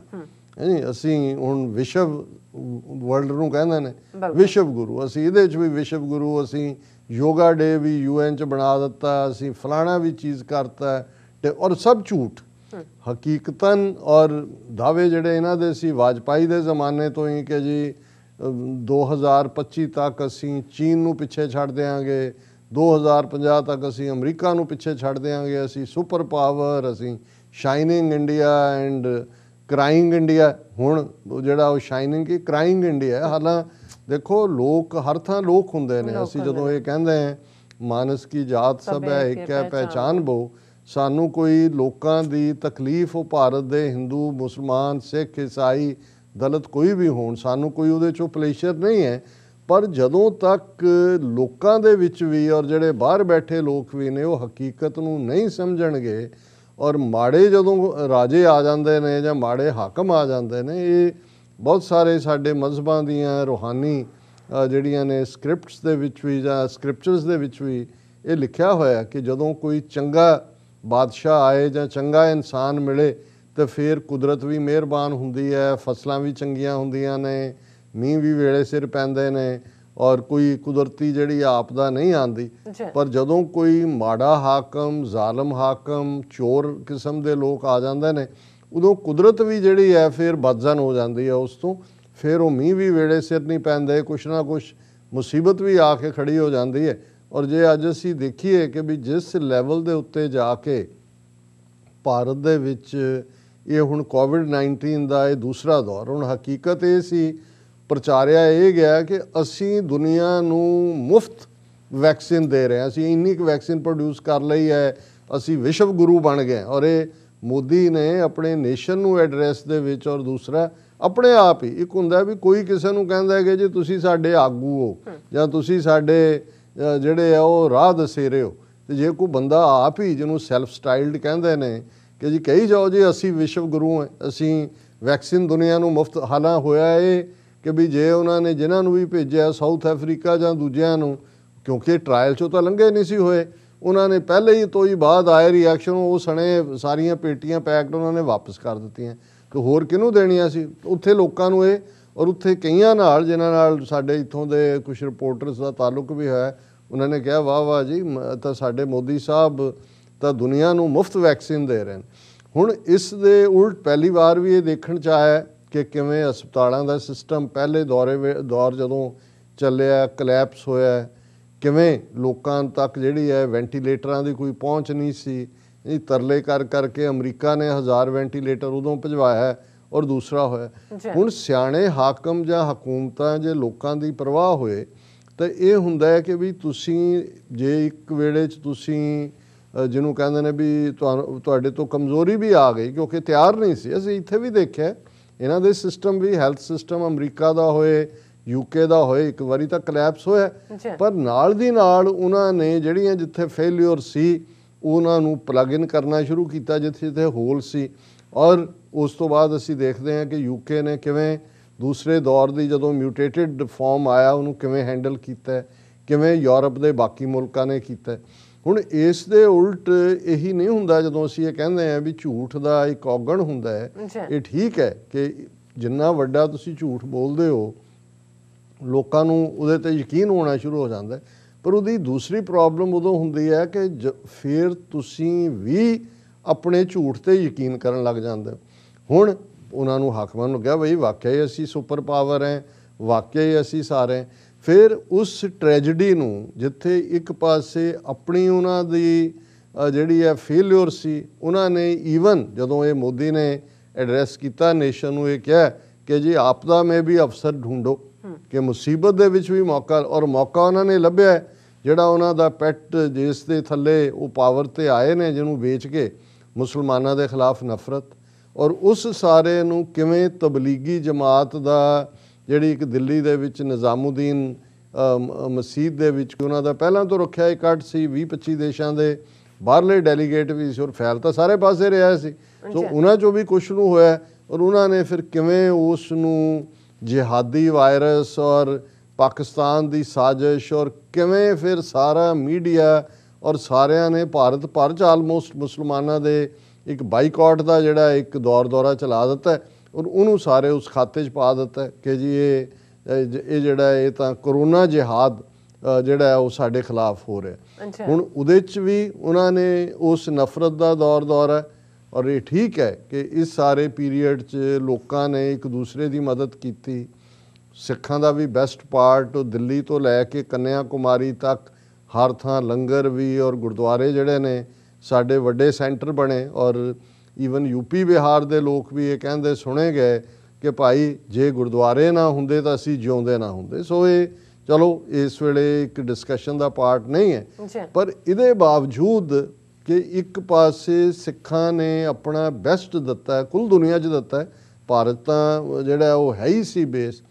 ਹੈ ਜੀ, ਅਸੀਂ ਹੁਣ ਵਿਸ਼ਵ ਵਰਲਡ ਨੂੰ ਕਹਿੰਦੇ ਨੇ ਵਿਸ਼ਵ ਗੁਰੂ, ਅਸੀਂ ਇਹਦੇ 'ਚ ਵੀ ਵਿਸ਼ਵ ਗੁਰੂ, ਅਸੀਂ ਯੋਗਾ ਡੇ ਵੀ UN 'ਚ ਬਣਾ ਦਿੱਤਾ, ਅਸੀਂ ਫਲਾਣਾ ਵੀ ਚੀਜ਼ ਕਰਤਾ ਤੇ ਔਰ ਸਭ ਝੂਠ। ਹਕੀਕਤਨ ਔਰ ਦਾਅਵੇ ਜਿਹੜੇ ਇਹਨਾਂ ਦੇ ਸੀ ਵਾਜਪਾਈ ਦੇ ਜ਼ਮਾਨੇ ਤੋਂ ਹੀ ਕਿ ਜੀ 2025 ਤੱਕ ਅਸੀਂ ਚੀਨ ਨੂੰ ਪਿੱਛੇ ਛੱਡ ਦਿਆਂਗੇ, 2050 ਤੱਕ ਅਸੀਂ ਅਮਰੀਕਾ ਨੂੰ ਪਿੱਛੇ ਛੱਡ ਦਿਆਂਗੇ, ਅਸੀਂ ਸੁਪਰ ਪਾਵਰ, ਅਸੀਂ shining India and crying India. ਹੁਣ ਜਿਹੜਾ ਉਹ ਸ਼ਾਈਨਿੰਗ ਕੀ ਕ੍ਰਾਈਂਗ ਇੰਡੀਆ। ਹਾਲਾਂ ਦੇਖੋ ਲੋਕ ਹਰ ਥਾਂ ਲੋਕ ਹੁੰਦੇ ਨੇ, ਅਸੀਂ ਜਦੋਂ ਇਹ ਕਹਿੰਦੇ ਹਾਂ ਮਾਨਸ ਕੀ ਜਾਤ ਸਭ ਹੈ ਇੱਕ ਹੈ ਪਹਿਚਾਨ ਬੋ, ਸਾਨੂੰ ਕੋਈ ਲੋਕਾਂ ਦੀ ਤਕਲੀਫ ਉਹ ਭਾਰਤ ਦੇ ਹਿੰਦੂ ਮੁਸਲਮਾਨ ਸਿੱਖ ਈਸਾਈ ਦਲਿਤ ਕੋਈ ਵੀ ਹੋਣ, ਸਾਨੂੰ ਕੋਈ ਉਹਦੇ 'ਚੋਂ ਪਲੇਸ਼ਰ ਨਹੀਂ ਹੈ। ਪਰ ਜਦੋਂ ਤੱਕ ਲੋਕਾਂ ਦੇ ਵਿੱਚ ਵੀ ਔਰ ਜਿਹੜੇ ਬਾਹਰ ਬੈਠੇ ਲੋਕ ਵੀ ਨੇ ਉਹ ਹਕੀਕਤ ਨੂੰ ਨਹੀਂ ਸਮਝਣਗੇ ਔਰ ਮਾੜੇ ਜਦੋਂ ਰਾਜੇ ਆ ਜਾਂਦੇ ਨੇ ਜਾਂ ਮਾੜੇ ਹਾਕਮ ਆ ਜਾਂਦੇ ਨੇ, ਇਹ ਬਹੁਤ ਸਾਰੇ ਸਾਡੇ ਮਜ਼ਹਬਾਂ ਦੀਆਂ ਰੂਹਾਨੀ ਜਿਹੜੀਆਂ ਨੇ ਸਕ੍ਰਿਪਟਸ ਦੇ ਵਿੱਚ ਵੀ ਜਾਂ ਸਕ੍ਰਿਪਚਰਸ ਦੇ ਵਿੱਚ ਵੀ ਇਹ ਲਿਖਿਆ ਹੋਇਆ ਕਿ ਜਦੋਂ ਕੋਈ ਚੰਗਾ ਬਾਦਸ਼ਾਹ ਆਏ ਜਾਂ ਚੰਗਾ ਇਨਸਾਨ ਮਿਲੇ ਤਾਂ ਫਿਰ ਕੁਦਰਤ ਵੀ ਮਿਹਰਬਾਨ ਹੁੰਦੀ ਹੈ, ਫਸਲਾਂ ਵੀ ਚੰਗੀਆਂ ਹੁੰਦੀਆਂ ਨੇ, ਮੀਂਹ ਵੀ ਵੇਲੇ ਸਿਰ ਪੈਂਦੇ ਨੇ ਔਰ ਕੋਈ ਕੁਦਰਤੀ ਜਿਹੜੀ ਆਪਦਾ ਨਹੀਂ ਆਉਂਦੀ। ਪਰ ਜਦੋਂ ਕੋਈ ਮਾੜਾ ਹਾਕਮ, ਜ਼ਾਲਮ ਹਾਕਮ, ਚੋਰ ਕਿਸਮ ਦੇ ਲੋਕ ਆ ਜਾਂਦੇ ਨੇ ਉਦੋਂ ਕੁਦਰਤ ਵੀ ਜਿਹੜੀ ਹੈ ਫਿਰ ਬਦਜ਼ਨ ਹੋ ਜਾਂਦੀ ਹੈ ਉਸ ਤੋਂ, ਫਿਰ ਉਹ ਮੀਂਹ ਵੀ ਵੇਲੇ ਸਿਰ ਨਹੀਂ ਪੈਂਦੇ, ਕੁਛ ਨਾ ਕੁਛ ਮੁਸੀਬਤ ਵੀ ਆ ਕੇ ਖੜੀ ਹੋ ਜਾਂਦੀ ਹੈ। ਔਰ ਜੇ ਅੱਜ ਅਸੀਂ ਦੇਖੀਏ ਕਿ ਵੀ ਜਿਸ ਲੈਵਲ ਦੇ ਉੱਤੇ ਜਾ ਕੇ ਭਾਰਤ ਦੇ ਵਿੱਚ ਇਹ ਹੁਣ ਕੋਵਿਡ-19 ਦਾ ਇਹ ਦੂਸਰਾ ਦੌਰ, ਹੁਣ ਹਕੀਕਤ ਇਹ ਸੀ ਪ੍ਰਚਾਰਿਆ ਇਹ ਗਿਆ ਕਿ ਅਸੀਂ ਦੁਨੀਆ ਨੂੰ ਮੁਫਤ ਵੈਕਸੀਨ ਦੇ ਰਹੇ ਹਾਂ, ਅਸੀਂ ਇੰਨੀ ਕੁ ਵੈਕਸੀਨ ਪ੍ਰੋਡਿਊਸ ਕਰ ਲਈ ਹੈ, ਅਸੀਂ ਵਿਸ਼ਵ ਗੁਰੂ ਬਣ ਗਏ। ਔਰ ਇਹ ਮੋਦੀ ਨੇ ਆਪਣੇ ਨੇਸ਼ਨ ਨੂੰ ਐਡਰੈਸ ਦੇ ਵਿੱਚ ਔਰ ਦੂਸਰਾ ਆਪਣੇ ਆਪ ਹੀ, ਇੱਕ ਹੁੰਦਾ ਵੀ ਕੋਈ ਕਿਸੇ ਨੂੰ ਕਹਿੰਦਾ ਕਿ ਜੀ ਤੁਸੀਂ ਸਾਡੇ ਆਗੂ ਹੋ ਜਾਂ ਤੁਸੀਂ ਸਾਡੇ ਜਿਹੜੇ ਆ ਉਹ ਰਾਹ ਦਸੇਰੇ ਹੋ, ਤੇ ਜੇ ਕੋਈ ਬੰਦਾ ਆਪ ਹੀ ਜਿਹਨੂੰ ਸੈਲਫ ਸਟਾਈਲਡ ਕਹਿੰਦੇ ਨੇ ਕਿ ਜੀ ਕਹੀ ਜਾਓ ਜੀ ਅਸੀਂ ਵਿਸ਼ਵ ਗੁਰੂ ਹਾਂ, ਅਸੀਂ ਵੈਕਸੀਨ ਦੁਨੀਆ ਨੂੰ ਮੁਫਤ। ਹਾਲਾਂ ਹੋਇਆ ਇਹ ਕਿ ਵੀ ਜੇ ਉਹਨਾਂ ਨੇ ਜਿਨ੍ਹਾਂ ਨੂੰ ਵੀ ਭੇਜਿਆ ਸਾਊਥ ਅਫਰੀਕਾ ਜਾਂ ਦੂਜਿਆਂ ਨੂੰ, ਕਿਉਂਕਿ ਟਰਾਇਲ 'ਚੋਂ ਤਾਂ ਲੰਘੇ ਨਹੀਂ ਸੀ ਹੋਏ, ਉਹਨਾਂ ਨੇ ਪਹਿਲੇ ਹੀ ਤੋਂ ਹੀ ਬਾਅਦ ਆਏ ਰਿਐਕਸ਼ਨ, ਉਹ ਸਣੇ ਸਾਰੀਆਂ ਪੇਟੀਆਂ ਪੈਕਡ ਉਹਨਾਂ ਨੇ ਵਾਪਸ ਕਰ ਦਿੱਤੀਆਂ ਕਿ ਹੋਰ ਕਿਹਨੂੰ ਦੇਣੀਆਂ ਸੀ ਉੱਥੇ ਲੋਕਾਂ ਨੂੰ ਇਹ। ਔਰ ਉੱਥੇ ਕਈਆਂ ਨਾਲ ਜਿਨ੍ਹਾਂ ਨਾਲ ਸਾਡੇ ਇੱਥੋਂ ਦੇ ਕੁਝ ਰਿਪੋਰਟਰਸ ਦਾ ਤਾਲੁਕ ਵੀ ਹੈ, ਉਹਨਾਂ ਨੇ ਕਿਹਾ ਵਾਹ ਵਾਹ ਜੀ ਤਾਂ ਸਾਡੇ ਮੋਦੀ ਸਾਹਿਬ ਤਾਂ ਦੁਨੀਆ ਨੂੰ ਮੁਫਤ ਵੈਕਸੀਨ ਦੇ ਰਹੇ ਨੇ। ਹੁਣ ਇਸ ਦੇ ਉਲਟ ਪਹਿਲੀ ਵਾਰ ਵੀ ਇਹ ਦੇਖਣ 'ਚ ਆਇਆ ਕਿ ਕਿਵੇਂ ਹਸਪਤਾਲਾਂ ਦਾ ਸਿਸਟਮ ਪਹਿਲੇ ਦੌਰ ਜਦੋਂ ਚੱਲਿਆ ਕਲੈਪਸ ਹੋਇਆ, ਕਿਵੇਂ ਲੋਕਾਂ ਤੱਕ ਜਿਹੜੀ ਹੈ ਵੈਂਟੀਲੇਟਰਾਂ ਦੀ ਕੋਈ ਪਹੁੰਚ ਨਹੀਂ ਸੀ, ਇਹ ਤਰਲੇ ਕਰ ਕਰਕੇ ਅਮਰੀਕਾ ਨੇ 1000 ਵੈਂਟੀਲੇਟਰ ਉਦੋਂ ਭਜਵਾਇਆ ਔਰ ਦੂਸਰਾ ਹੋਇਆ। ਹੁਣ ਸਿਆਣੇ ਹਾਕਮ ਜਾਂ ਹਕੂਮਤਾਂ ਜੇ ਲੋਕਾਂ ਦੀ ਪਰਵਾਹ ਹੋਏ ਤਾਂ ਇਹ ਹੁੰਦਾ ਹੈ ਕਿ ਵੀ ਤੁਸੀਂ ਜੇ ਇੱਕ ਵੇਲੇ 'ਚ ਤੁਸੀਂ ਜਿਹਨੂੰ ਕਹਿੰਦੇ ਨੇ ਵੀ ਤੁਹਾਡੇ ਤੋਂ ਕਮਜ਼ੋਰੀ ਵੀ ਆ ਗਈ ਕਿਉਂਕਿ ਤਿਆਰ ਨਹੀਂ ਸੀ। ਅਸੀਂ ਇੱਥੇ ਵੀ ਦੇਖਿਆ ਇਹਨਾਂ ਦੇ ਸਿਸਟਮ ਵੀ, ਹੈਲਥ ਸਿਸਟਮ ਅਮਰੀਕਾ ਦਾ ਹੋਏ UK ਦਾ ਹੋਏ, ਇੱਕ ਵਾਰੀ ਤਾਂ ਕਲੈਪਸ ਹੋਇਆ, ਪਰ ਨਾਲ ਦੀ ਨਾਲ ਉਹਨਾਂ ਨੇ ਜਿਹੜੀਆਂ ਜਿੱਥੇ ਫੇਲਿਅਰ ਸੀ ਉਹਨਾਂ ਨੂੰ ਪਲੱਗ ਇਨ ਕਰਨਾ ਸ਼ੁਰੂ ਕੀਤਾ ਜਿੱਥੇ ਜਿੱਥੇ ਹੋਲ ਸੀ। ਔਰ ਉਸ ਤੋਂ ਬਾਅਦ ਅਸੀਂ ਦੇਖਦੇ ਹਾਂ ਕਿ UK ਨੇ ਕਿਵੇਂ ਦੂਸਰੇ ਦੌਰ ਦੀ ਜਦੋਂ ਮਿਊਟੇਟਿਡ ਫਾਰਮ ਆਇਆ ਉਹਨੂੰ ਕਿਵੇਂ ਹੈਂਡਲ ਕੀਤਾ, ਕਿਵੇਂ ਯੂਰਪ ਦੇ ਬਾਕੀ ਮੁਲਕਾਂ ਨੇ ਕੀਤਾ। ਹੁਣ ਇਸ ਦੇ ਉਲਟ ਇਹੀ ਨਹੀਂ ਹੁੰਦਾ ਜਦੋਂ ਅਸੀਂ ਇਹ ਕਹਿੰਦੇ ਹਾਂ ਵੀ ਝੂਠ ਦਾ ਇੱਕ ਔਗਣ ਹੁੰਦਾ ਹੈ। ਇਹ ਠੀਕ ਹੈ ਕਿ ਜਿੰਨਾ ਵੱਡਾ ਤੁਸੀਂ ਝੂਠ ਬੋਲਦੇ ਹੋ ਲੋਕਾਂ ਨੂੰ ਉਹਦੇ ਤੇ ਯਕੀਨ ਹੋਣਾ ਸ਼ੁਰੂ ਹੋ ਜਾਂਦਾ, ਪਰ ਉਹਦੀ ਦੂਸਰੀ ਪ੍ਰੋਬਲਮ ਉਦੋਂ ਹੁੰਦੀ ਹੈ ਕਿ ਫਿਰ ਤੁਸੀਂ ਵੀ ਆਪਣੇ ਝੂਠ ਤੇ ਯਕੀਨ ਕਰਨ ਲੱਗ ਜਾਂਦੇ ਹੋ। ਹੁਣ ਉਹਨਾਂ ਨੂੰ ਹਾਕਮਾਂ ਨੂੰ ਕਿਹਾ ਬਈ ਵਾਕਿਆ ਹੀ ਅਸੀਂ ਸੁਪਰ ਪਾਵਰ ਹੈ, ਵਾਕਿਆ ਹੀ ਅਸੀਂ ਸਾਰੇ, ਫਿਰ ਉਸ ਟ੍ਰੈਜਡੀ ਨੂੰ ਜਿੱਥੇ ਇੱਕ ਪਾਸੇ ਆਪਣੀ ਉਹਨਾਂ ਦੀ ਜਿਹੜੀ ਹੈ ਫੇਲਿਅਰ ਸੀ, ਉਹਨਾਂ ਨੇ ਈਵਨ ਜਦੋਂ ਇਹ ਮੋਦੀ ਨੇ ਐਡਰੈਸ ਕੀਤਾ ਨੇਸ਼ਨ ਨੂੰ ਇਹ ਕਿਹਾ ਕਿ ਜੀ ਆਪਦਾ ਮੈਂ ਵੀ ਅਫਸਰ ਢੂੰਢੋ ਕਿ ਮੁਸੀਬਤ ਦੇ ਵਿੱਚ ਵੀ ਮੌਕਾ, ਔਰ ਮੌਕਾ ਉਹਨਾਂ ਨੇ ਲੱਭਿਆ ਜਿਹੜਾ ਉਹਨਾਂ ਦਾ ਪੈਟ ਜਿਸ ਦੇ ਥੱਲੇ ਉਹ ਪਾਵਰ ਤੇ ਆਏ ਨੇ ਜਿਹਨੂੰ ਵੇਚ ਕੇ ਮੁਸਲਮਾਨਾਂ ਦੇ ਖਿਲਾਫ ਨਫ਼ਰਤ, ਔਰ ਉਸ ਸਾਰੇ ਨੂੰ ਕਿਵੇਂ ਤਬਲੀਗੀ ਜਮਾਤ ਦਾ ਜਿਹੜੀ ਇੱਕ ਦਿੱਲੀ ਦੇ ਵਿੱਚ ਨਿਜ਼ਾਮੁਦੀਨ ਮਸਜਿਦ ਦੇ ਵਿੱਚ ਉਹਨਾਂ ਦਾ ਪਹਿਲਾਂ ਤੋਂ ਰੱਖਿਆ ਇਕੱਠ ਸੀ 20-25 ਦੇਸ਼ਾਂ ਦੇ ਬਾਹਰਲੇ ਡੈਲੀਗੇਟ ਵੀ ਸੀ ਔਰ ਫੈਲ ਤਾਂ ਸਾਰੇ ਪਾਸੇ ਰਿਹਾ ਸੀ। ਸੋ ਉਹਨਾਂ 'ਚੋਂ ਵੀ ਕੁਛ ਨੂੰ ਹੋਇਆ ਔਰ ਉਹਨਾਂ ਨੇ ਫਿਰ ਕਿਵੇਂ ਉਸ ਨੂੰ ਜਿਹਾਦੀ ਵਾਇਰਸ ਔਰ ਪਾਕਿਸਤਾਨ ਦੀ ਸਾਜ਼ਿਸ਼ ਔਰ ਕਿਵੇਂ ਫਿਰ ਸਾਰਾ ਮੀਡੀਆ ਔਰ ਸਾਰਿਆਂ ਨੇ ਭਾਰਤ ਭਰ 'ਚ ਆਲਮੋਸਟ ਮੁਸਲਮਾਨਾਂ ਦੇ ਇੱਕ ਬਾਈਕਾਟ ਦਾ ਜਿਹੜਾ ਇੱਕ ਦੌਰਾ ਚਲਾ ਦਿੱਤਾ ਹੈ ਔਰ ਉਹਨੂੰ ਸਾਰੇ ਉਸ ਖਾਤੇ 'ਚ ਪਾ ਦਿੱਤਾ ਕਿ ਜੀ ਇਹ ਜਿਹੜਾ ਇਹ ਤਾਂ ਕਰੋਨਾ ਜਿਹਾਦ ਜਿਹੜਾ ਉਹ ਸਾਡੇ ਖਿਲਾਫ ਹੋ ਰਿਹਾ। ਹੁਣ ਉਹਦੇ 'ਚ ਵੀ ਉਹਨਾਂ ਨੇ ਉਸ ਨਫ਼ਰਤ ਦਾ ਦੌਰ ਹੈ ਔਰ ਇਹ ਠੀਕ ਹੈ ਕਿ ਇਸ ਸਾਰੇ ਪੀਰੀਅਡ 'ਚ ਲੋਕਾਂ ਨੇ ਇੱਕ ਦੂਸਰੇ ਦੀ ਮਦਦ ਕੀਤੀ। ਸਿੱਖਾਂ ਦਾ ਵੀ ਬੈਸਟ ਪਾਰਟ ਦਿੱਲੀ ਤੋਂ ਲੈ ਕੇ ਕੰਨਿਆ ਕੁਮਾਰੀ ਤੱਕ ਹਰ ਥਾਂ ਲੰਗਰ ਵੀ ਔਰ ਗੁਰਦੁਆਰੇ ਜਿਹੜੇ ਨੇ ਸਾਡੇ ਵੱਡੇ ਸੈਂਟਰ ਬਣੇ ਔਰ ਈਵਨ ਯੂਪੀ ਬਿਹਾਰ ਦੇ ਲੋਕ ਵੀ ਇਹ ਕਹਿੰਦੇ ਸੁਣੇ ਗਏ ਕਿ ਭਾਈ ਜੇ ਗੁਰਦੁਆਰੇ ਨਾ ਹੁੰਦੇ ਤਾਂ ਅਸੀਂ ਜਿਉਂਦੇ ਨਾ ਹੁੰਦੇ। ਸੋ ਇਹ ਚਲੋ ਇਸ ਵੇਲੇ ਇੱਕ ਡਿਸਕਸ਼ਨ ਦਾ ਪਾਰਟ ਨਹੀਂ ਹੈ, ਪਰ ਇਹਦੇ ਬਾਵਜੂਦ ਕਿ ਇੱਕ ਪਾਸੇ ਸਿੱਖਾਂ ਨੇ ਆਪਣਾ ਬੈਸਟ ਦਿੱਤਾ, ਕੁੱਲ ਦੁਨੀਆ 'ਚ ਦਿੱਤਾ, ਭਾਰਤ ਤਾਂ ਜਿਹੜਾ ਉਹ ਹੈ ਹੀ ਸੀ ਬੇਸ,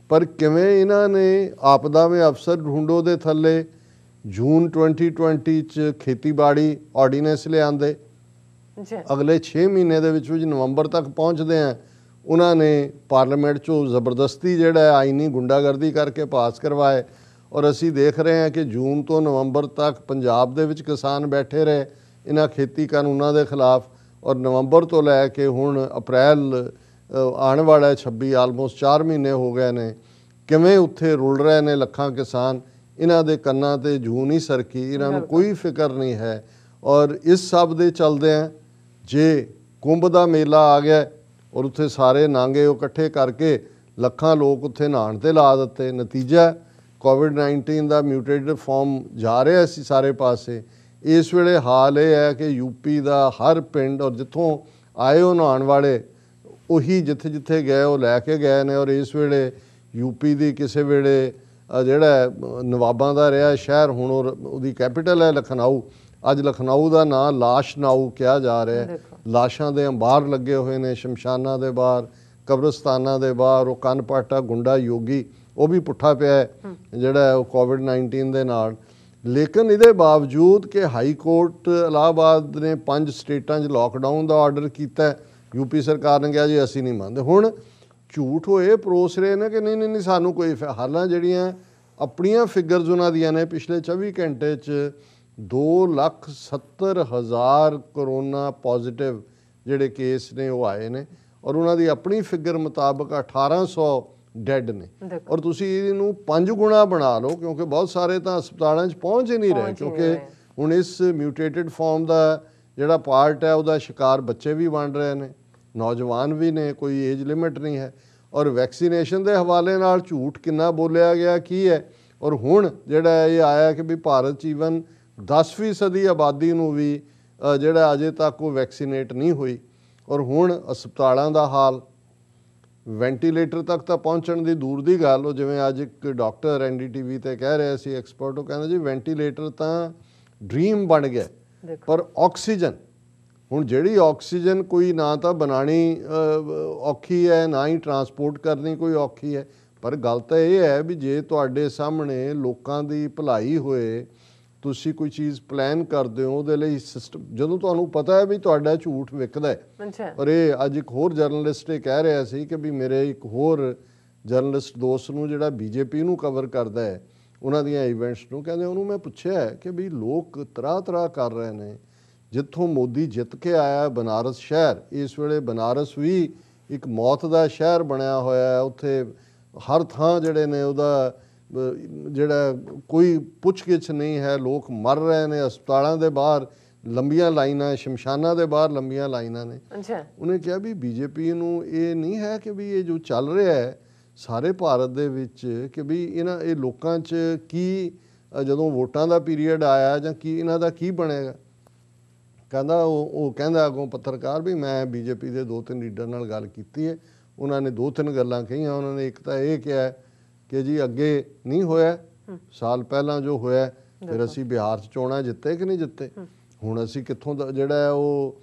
ਪਰ ਕਿਵੇਂ ਇਹਨਾਂ ਨੇ ਆਪਦਾ ਵਿੱਚ ਅਫਸਰ ਢੂੰਡੋ ਦੇ ਥੱਲੇ ਜੂਨ 2020 'ਚ ਖੇਤੀਬਾੜੀ ਆਰਡੀਨੈਂਸ ਲਿਆਂਦੇ, ਅਗਲੇ 6 ਮਹੀਨੇ ਦੇ ਵਿੱਚ ਨਵੰਬਰ ਤੱਕ ਪਹੁੰਚਦੇ ਆ ਉਹਨਾਂ ਨੇ ਪਾਰਲੀਮੈਂਟ 'ਚੋਂ ਜ਼ਬਰਦਸਤੀ ਜਿਹੜਾ ਆਈਨੀ ਗੁੰਡਾਗਰਦੀ ਕਰਕੇ ਪਾਸ ਕਰਵਾਏ ਔਰ ਅਸੀਂ ਦੇਖ ਰਹੇ ਹਾਂ ਕਿ ਜੂਨ ਤੋਂ ਨਵੰਬਰ ਤੱਕ ਪੰਜਾਬ ਦੇ ਵਿੱਚ ਕਿਸਾਨ ਬੈਠੇ ਰਹੇ ਇਹਨਾਂ ਖੇਤੀ ਕਾਨੂੰਨਾਂ ਦੇ ਖਿਲਾਫ ਔਰ ਨਵੰਬਰ ਤੋਂ ਲੈ ਕੇ ਹੁਣ ਅਪ੍ਰੈਲ ਆਉਣ ਵਾਲਾ 26 ਆਲਮੋਸਟ 4 ਮਹੀਨੇ ਹੋ ਗਏ ਨੇ, ਕਿਵੇਂ ਉੱਥੇ ਰੁਲ ਰਹੇ ਨੇ ਲੱਖਾਂ ਕਿਸਾਨ। ਇਹਨਾਂ ਦੇ ਕੰਨਾਂ ਤੇ ਜੂੰ ਨਹੀਂ ਸਰਕੀ, ਇਹਨਾਂ ਨੂੰ ਕੋਈ ਫਿਕਰ ਨਹੀਂ ਹੈ। ਔਰ ਇਸ ਸਭ ਦੇ ਚਲਦਿਆਂ ਜੇ ਕੁੰਭ ਦਾ ਮੇਲਾ ਆ ਗਿਆ ਔਰ ਉੱਥੇ ਸਾਰੇ ਨਾਂਗੇ ਉਹ ਇਕੱਠੇ ਕਰਕੇ ਲੱਖਾਂ ਲੋਕ ਉੱਥੇ ਨਹਾਉਣ ਤੇ ਲਾ ਦਿੱਤੇ, ਨਤੀਜਾ ਕੋਵਿਡ-19 ਦਾ ਮਿਊਟੇਟਡ ਫਾਰਮ ਜਾ ਰਿਹਾ ਸੀ ਸਾਰੇ ਪਾਸੇ। ਇਸ ਵੇਲੇ ਹਾਲ ਇਹ ਹੈ ਕਿ ਯੂਪੀ ਦਾ ਹਰ ਪਿੰਡ ਔਰ ਜਿੱਥੋਂ ਆਏ ਉਹ ਨਹਾਉਣ ਵਾਲੇ ਉਹੀ ਜਿੱਥੇ ਜਿੱਥੇ ਗਏ ਉਹ ਲੈ ਕੇ ਗਏ ਨੇ। ਔਰ ਇਸ ਵੇਲੇ ਯੂਪੀ ਦੀ ਕਿਸੇ ਵੇਲੇ ਜਿਹੜਾ ਨਵਾਬਾਂ ਦਾ ਰਿਹਾ ਸ਼ਹਿਰ ਹੁਣ ਉਹਦੀ ਕੈਪੀਟਲ ਹੈ ਲਖਨਊ, ਅੱਜ ਲਖਨਊ ਦਾ ਨਾਂ ਲਾਸ਼ਨਾਊ ਕਿਹਾ ਜਾ ਰਿਹਾ। ਲਾਸ਼ਾਂ ਦੇ ਅੰਬਾਰ ਲੱਗੇ ਹੋਏ ਨੇ ਸ਼ਮਸ਼ਾਨਾਂ ਦੇ ਬਾਹਰ, ਕਬਰਸਤਾਨਾਂ ਦੇ ਬਾਹਰ। ਉਹ ਕੰਨਪਾਟਾ ਗੁੰਡਾ ਯੋਗੀ ਉਹ ਵੀ ਪੁੱਠਾ ਪਿਆ ਜਿਹੜਾ ਉਹ ਕੋਵਿਡ-19 ਦੇ ਨਾਲ। ਲੇਕਿਨ ਇਹਦੇ ਬਾਵਜੂਦ ਕਿ ਹਾਈ ਕੋਰਟ ਇਲਾਹਾਬਾਦ ਨੇ 5 ਸਟੇਟਾਂ 'ਚ ਲੋਕਡਾਊਨ ਦਾ ਆਰਡਰ ਕੀਤਾ, ਯੂਪੀ ਸਰਕਾਰ ਨੇ ਕਿਹਾ ਜੀ ਅਸੀਂ ਨਹੀਂ ਮੰਨਦੇ। ਹੁਣ ਝੂਠ ਹੋਏ ਪਰੋਸ ਰਹੇ ਨੇ ਕਿ ਨਹੀਂ ਸਾਨੂੰ ਕੋਈ ਹਾਲਾਂ ਜਿਹੜੀਆਂ ਆਪਣੀਆਂ ਫਿਗਰਸ ਉਹਨਾਂ ਦੀਆਂ ਨੇ ਪਿਛਲੇ 24 ਘੰਟੇ 'ਚ 2,70,000 ਕਰੋਨਾ ਪੋਜ਼ਿਟਿਵ ਜਿਹੜੇ ਕੇਸ ਨੇ ਉਹ ਆਏ ਨੇ ਔਰ ਉਹਨਾਂ ਦੀ ਆਪਣੀ ਫਿਗਰ ਮੁਤਾਬਕ 1800 ਡੈਡ ਨੇ। ਔਰ ਤੁਸੀਂ ਇਹਨੂੰ 5 ਗੁਣਾ ਬਣਾ ਲਓ ਕਿਉਂਕਿ ਬਹੁਤ ਸਾਰੇ ਤਾਂ ਹਸਪਤਾਲਾਂ 'ਚ ਪਹੁੰਚ ਹੀ ਨਹੀਂ ਰਹੇ ਕਿਉਂਕਿ ਹੁਣ ਇਸ ਮਿਊਟੇਟਡ ਫਾਰਮ ਦਾ ਜਿਹੜਾ ਪਾਰਟ ਹੈ ਉਹਦਾ ਸ਼ਿਕਾਰ ਬੱਚੇ ਵੀ ਬਣ ਰਹੇ ਨੇ, ਨੌਜਵਾਨ ਵੀ ਨੇ, ਕੋਈ ਏਜ ਲਿਮਿਟ ਨਹੀਂ ਹੈ। ਔਰ ਵੈਕਸੀਨੇਸ਼ਨ ਦੇ ਹਵਾਲੇ ਨਾਲ ਝੂਠ ਕਿੰਨਾ ਬੋਲਿਆ ਗਿਆ ਕੀ ਹੈ। ਔਰ ਹੁਣ ਜਿਹੜਾ ਇਹ ਆਇਆ ਕਿ ਵੀ ਭਾਰਤ 'ਚ ਈਵਨ 10% ਆਬਾਦੀ ਨੂੰ ਵੀ ਜਿਹੜਾ ਅਜੇ ਤੱਕ ਉਹ ਵੈਕਸੀਨੇਟ ਨਹੀਂ ਹੋਈ। ਔਰ ਹੁਣ ਹਸਪਤਾਲਾਂ ਦਾ ਹਾਲ, ਵੈਂਟੀਲੇਟਰ ਤੱਕ ਤਾਂ ਪਹੁੰਚਣ ਦੀ ਦੂਰ ਦੀ ਗੱਲ। ਉਹ ਜਿਵੇਂ ਅੱਜ ਇੱਕ ਡਾਕਟਰ NDTV ਤੇ ਕਹਿ ਰਿਹਾ ਸੀ ਐਕਸਪਰਟ, ਉਹ ਕਹਿੰਦਾ ਜੀ ਵੈਂਟੀਲੇਟਰ ਤਾਂ ਡ੍ਰੀਮ ਬਣ ਗਿਆ, ਪਰ ਆਕਸੀਜਨ ਹੁਣ ਜਿਹੜੀ ਆਕਸੀਜਨ ਕੋਈ ਨਾ ਤਾਂ ਬਣਾਉਣੀ ਔਖੀ ਹੈ ਨਾ ਹੀ ਟਰਾਂਸਪੋਰਟ ਕਰਨੀ ਕੋਈ ਔਖੀ ਹੈ। ਪਰ ਗੱਲ ਤਾਂ ਇਹ ਹੈ ਵੀ ਜੇ ਤੁਹਾਡੇ ਸਾਹਮਣੇ ਲੋਕਾਂ ਦੀ ਭਲਾਈ ਹੋਏ, ਤੁਸੀਂ ਕੋਈ ਚੀਜ਼ ਪਲਾਨ ਕਰਦੇ ਹੋ ਉਹਦੇ ਲਈ ਸਿਸਟਮ, ਜਦੋਂ ਤੁਹਾਨੂੰ ਪਤਾ ਹੈ ਵੀ ਤੁਹਾਡਾ ਝੂਠ ਵਿਕਦਾ ਹੈ। ਔਰ ਇਹ ਅੱਜ ਇੱਕ ਹੋਰ ਜਰਨਲਿਸਟ ਇਹ ਕਹਿ ਰਿਹਾ ਸੀ ਕਿ ਵੀ ਮੇਰੇ ਇੱਕ ਹੋਰ ਜਰਨਲਿਸਟ ਦੋਸਤ ਨੂੰ ਜਿਹੜਾ BJP ਨੂੰ ਕਵਰ ਕਰਦਾ ਹੈ ਉਹਨਾਂ ਦੀਆਂ ਇਵੈਂਟਸ ਨੂੰ, ਕਹਿੰਦੇ ਉਹਨੂੰ ਮੈਂ ਪੁੱਛਿਆ ਕਿ ਵੀ ਲੋਕ ਤਰ੍ਹਾਂ ਕਰ ਰਹੇ ਨੇ, ਜਿੱਥੋਂ ਮੋਦੀ ਜਿੱਤ ਕੇ ਆਇਆ ਬਨਾਰਸ ਸ਼ਹਿਰ, ਇਸ ਵੇਲੇ ਬਨਾਰਸ ਵੀ ਇੱਕ ਮੌਤ ਦਾ ਸ਼ਹਿਰ ਬਣਿਆ ਹੋਇਆ ਹੈ। ਉੱਥੇ ਹਰ ਥਾਂ ਜਿਹੜੇ ਨੇ ਉਹਦਾ ਜਿਹੜਾ ਕੋਈ ਪੁੱਛ-ਗਿੱਛ ਨਹੀਂ ਹੈ, ਲੋਕ ਮਰ ਰਹੇ ਨੇ, ਹਸਪਤਾਲਾਂ ਦੇ ਬਾਹਰ ਲੰਬੀਆਂ ਲਾਈਨਾਂ, ਸ਼ਮਸ਼ਾਨਾਂ ਦੇ ਬਾਹਰ ਲੰਬੀਆਂ ਲਾਈਨਾਂ ਨੇ। ਉਹਨੇ ਕਿਹਾ ਵੀ BJP ਨੂੰ ਇਹ ਨਹੀਂ ਹੈ ਕਿ ਵੀ ਇਹ ਜੋ ਚੱਲ ਰਿਹਾ ਹੈ ਸਾਰੇ ਭਾਰਤ ਦੇ ਵਿੱਚ ਕਿ ਵੀ ਇਹ ਲੋਕਾਂ 'ਚ ਕੀ ਜਦੋਂ ਵੋਟਾਂ ਦਾ ਪੀਰੀਅਡ ਆਇਆ ਜਾਂ ਕੀ ਇਹਨਾਂ ਦਾ ਕੀ ਬਣੇਗਾ। ਕਹਿੰਦਾ ਉਹ ਕਹਿੰਦਾ ਅੱਗੋਂ ਪੱਤਰਕਾਰ ਵੀ ਮੈਂ BJP ਦੇ 2-3 ਲੀਡਰ ਨਾਲ ਗੱਲ ਕੀਤੀ ਹੈ, ਉਹਨਾਂ ਨੇ 2-3 ਗੱਲਾਂ ਕਹੀਆਂ। ਉਹਨਾਂ ਨੇ ਇੱਕ ਤਾਂ ਇਹ ਕਿਹਾ ਕਿ ਜੀ ਅੱਗੇ ਨਹੀਂ ਹੋਇਆ, ਸਾਲ ਪਹਿਲਾਂ ਜੋ ਹੋਇਆ ਫਿਰ ਅਸੀਂ ਬਿਹਾਰ 'ਚ ਚੋਣਾਂ ਜਿੱਤੇ ਕਿ ਨਹੀਂ ਜਿੱਤੇ, ਹੁਣ ਅਸੀਂ ਕਿੱਥੋਂ ਦਾ ਜਿਹੜਾ ਉਹ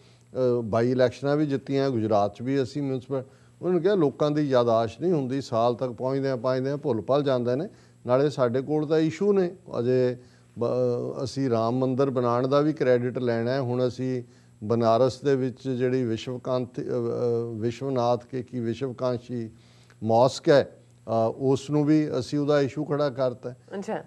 22 ਇਲੈਕਸ਼ਨਾਂ ਵੀ ਜਿੱਤੀਆਂ, ਗੁਜਰਾਤ 'ਚ ਵੀ ਅਸੀਂ ਮਿਊਨਿਸਪਲ। ਉਹਨਾਂ ਨੇ ਕਿਹਾ ਲੋਕਾਂ ਦੀ ਯਾਦਾਸ਼ਤ ਨਹੀਂ ਹੁੰਦੀ, ਸਾਲ ਤੱਕ ਪਹੁੰਚਦਿਆਂ ਭੁੱਲ ਭੱਲ ਜਾਂਦੇ ਨੇ। ਨਾਲੇ ਸਾਡੇ ਕੋਲ ਤਾਂ ਇਸ਼ੂ ਨੇ ਅਜੇ, ਅਸੀਂ ਰਾਮ ਮੰਦਿਰ ਬਣਾਉਣ ਦਾ ਵੀ ਕ੍ਰੈਡਿਟ ਲੈਣਾ ਹੈ। ਹੁਣ ਅਸੀਂ ਬਨਾਰਸ ਦੇ ਵਿੱਚ ਜਿਹੜੀ ਵਿਸ਼ਵਨਾਥ ਕੀ ਵਿਸ਼ਵਕਾਂਸ਼ੀ ਮੌਸਕ ਹੈ ਉਸ ਨੂੰ ਵੀ ਅਸੀਂ ਉਹਦਾ ਇਸ਼ੂ ਖੜਾ ਕਰਤਾ।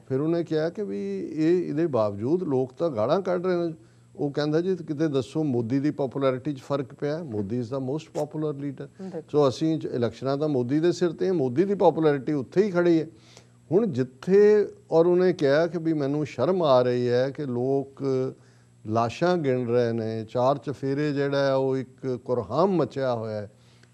ਫਿਰ ਉਹਨੇ ਕਿਹਾ ਕਿ ਵੀ ਇਹਦੇ ਬਾਵਜੂਦ ਲੋਕ ਤਾਂ ਗਾਲਾਂ ਕੱਢ ਰਹੇ ਨੇ। ਉਹ ਕਹਿੰਦਾ ਜੀ ਕਿਤੇ ਦੱਸੋ ਮੋਦੀ ਦੀ ਪੋਪੂਲੈਰਿਟੀ 'ਚ ਫਰਕ ਪਿਆ? Modi is the most popular leader. So ਅਸੀਂ ਇਲੈਕਸ਼ਨਾਂ ਤਾਂ ਮੋਦੀ ਦੇ ਸਿਰ 'ਤੇ, ਮੋਦੀ ਦੀ ਪੋਪੂਲੈਰਿਟੀ ਉੱਥੇ ਹੀ ਖੜੀ ਹੈ। ਹੁਣ ਜਿੱਥੇ ਔਰ ਉਹਨੇ ਕਿਹਾ ਕਿ ਵੀ ਮੈਨੂੰ ਸ਼ਰਮ ਆ ਰਹੀ ਹੈ ਕਿ ਲੋਕ ਲਾਸ਼ਾਂ ਗਿਣ ਰਹੇ ਨੇ, ਚਾਰ ਚਫੇਰੇ ਜਿਹੜਾ ਉਹ ਇੱਕ ਕੁਰਹਾਮ ਮਚਿਆ ਹੋਇਆ ਹੈ,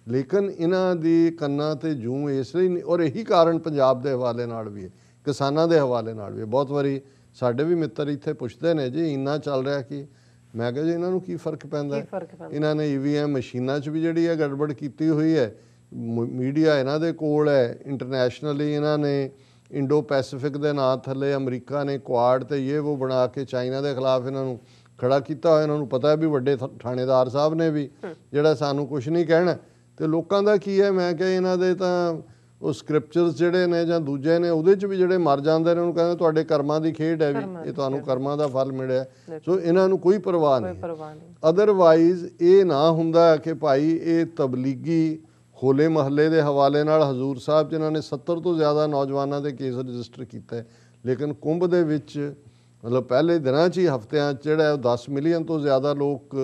ਲੇਕਿਨ ਇਹਨਾਂ ਦੀ ਕੰਨਾਂ 'ਤੇ ਜੂੰ ਇਸ ਲਈ ਨਹੀਂ। ਔਰ ਇਹੀ ਕਾਰਨ ਪੰਜਾਬ ਦੇ ਹਵਾਲੇ ਨਾਲ ਵੀ ਹੈ, ਕਿਸਾਨਾਂ ਦੇ ਹਵਾਲੇ ਨਾਲ ਵੀ ਹੈ। ਬਹੁਤ ਵਾਰੀ ਸਾਡੇ ਵੀ ਮਿੱਤਰ ਇੱਥੇ ਪੁੱਛਦੇ ਨੇ ਜੀ ਇੰਨਾ ਚੱਲ ਰਿਹਾ ਕਿ ਮੈਂ ਕਿਹਾ ਜੀ ਇਹਨਾਂ ਨੂੰ ਕੀ ਫਰਕ ਪੈਂਦਾ? ਇਹਨਾਂ ਨੇ EVM ਮਸ਼ੀਨਾਂ 'ਚ ਵੀ ਜਿਹੜੀ ਹੈ ਗੜਬੜ ਕੀਤੀ ਹੋਈ ਹੈ। ਮੀਡੀਆ ਇਹਨਾਂ ਦੇ ਕੋਲ ਹੈ। ਇੰਟਰਨੈਸ਼ਨਲੀ ਇਹਨਾਂ ਨੇ ਇੰਡੋ ਪੈਸੀਫਿਕ ਦੇ ਨਾਂ ਥੱਲੇ ਅਮਰੀਕਾ ਨੇ ਕੁਆਡ ਤੇ ਇਹ ਉਹ ਬਣਾ ਕੇ ਚਾਈਨਾ ਦੇ ਖਿਲਾਫ ਇਹਨਾਂ ਨੂੰ ਖੜਾ ਕੀਤਾ ਹੋਇਆ। ਇਹਨਾਂ ਨੂੰ ਪਤਾ ਵੀ ਵੱਡੇ ਥਾਣੇਦਾਰ ਸਾਹਿਬ ਨੇ ਵੀ ਜਿਹੜਾ ਸਾਨੂੰ ਕੁਝ ਨਹੀਂ ਕਹਿਣਾ। ਤੇ ਲੋਕਾਂ ਦਾ ਕੀ ਹੈ? ਮੈਂ ਕਿਹਾ ਇਹਨਾਂ ਦੇ ਤਾਂ ਉਹ ਸਕ੍ਰਿਪਚਰਸ ਜਿਹੜੇ ਨੇ ਜਾਂ ਦੂਜੇ ਨੇ ਉਹਦੇ 'ਚ ਵੀ ਜਿਹੜੇ ਮਰ ਜਾਂਦੇ ਨੇ ਉਹਨੂੰ ਕਹਿੰਦੇ ਤੁਹਾਡੇ ਕਰਮਾਂ ਦੀ ਖੇਡ ਹੈ, ਵੀ ਇਹ ਤੁਹਾਨੂੰ ਕਰਮਾਂ ਦਾ ਫਲ ਮਿਲਿਆ। ਸੋ ਇਹਨਾਂ ਨੂੰ ਕੋਈ ਪਰਵਾਹ ਨਹੀਂ। ਅਦਰਵਾਈਜ਼ ਇਹ ਨਾ ਹੁੰਦਾ ਕਿ ਭਾਈ ਇਹ ਤਬਲੀਗੀ ਹੋਲੇ ਮਹੱਲੇ ਦੇ ਹਵਾਲੇ ਨਾਲ ਹਜ਼ੂਰ ਸਾਹਿਬ ਜਿਨ੍ਹਾਂ ਨੇ 70 ਤੋਂ ਜ਼ਿਆਦਾ ਨੌਜਵਾਨਾਂ ਦੇ ਕੇਸ ਰਜਿਸਟਰ ਕੀਤਾ ਹੈ, ਲੇਕਿਨ ਕੁੰਭ ਦੇ ਵਿੱਚ ਮਤਲਬ ਪਹਿਲੇ ਦਿਨਾਂ 'ਚ ਹੀ ਹਫ਼ਤਿਆਂ 'ਚ ਜਿਹੜਾ 10 ਮਿਲੀਅਨ ਤੋਂ ਜ਼ਿਆਦਾ ਲੋਕ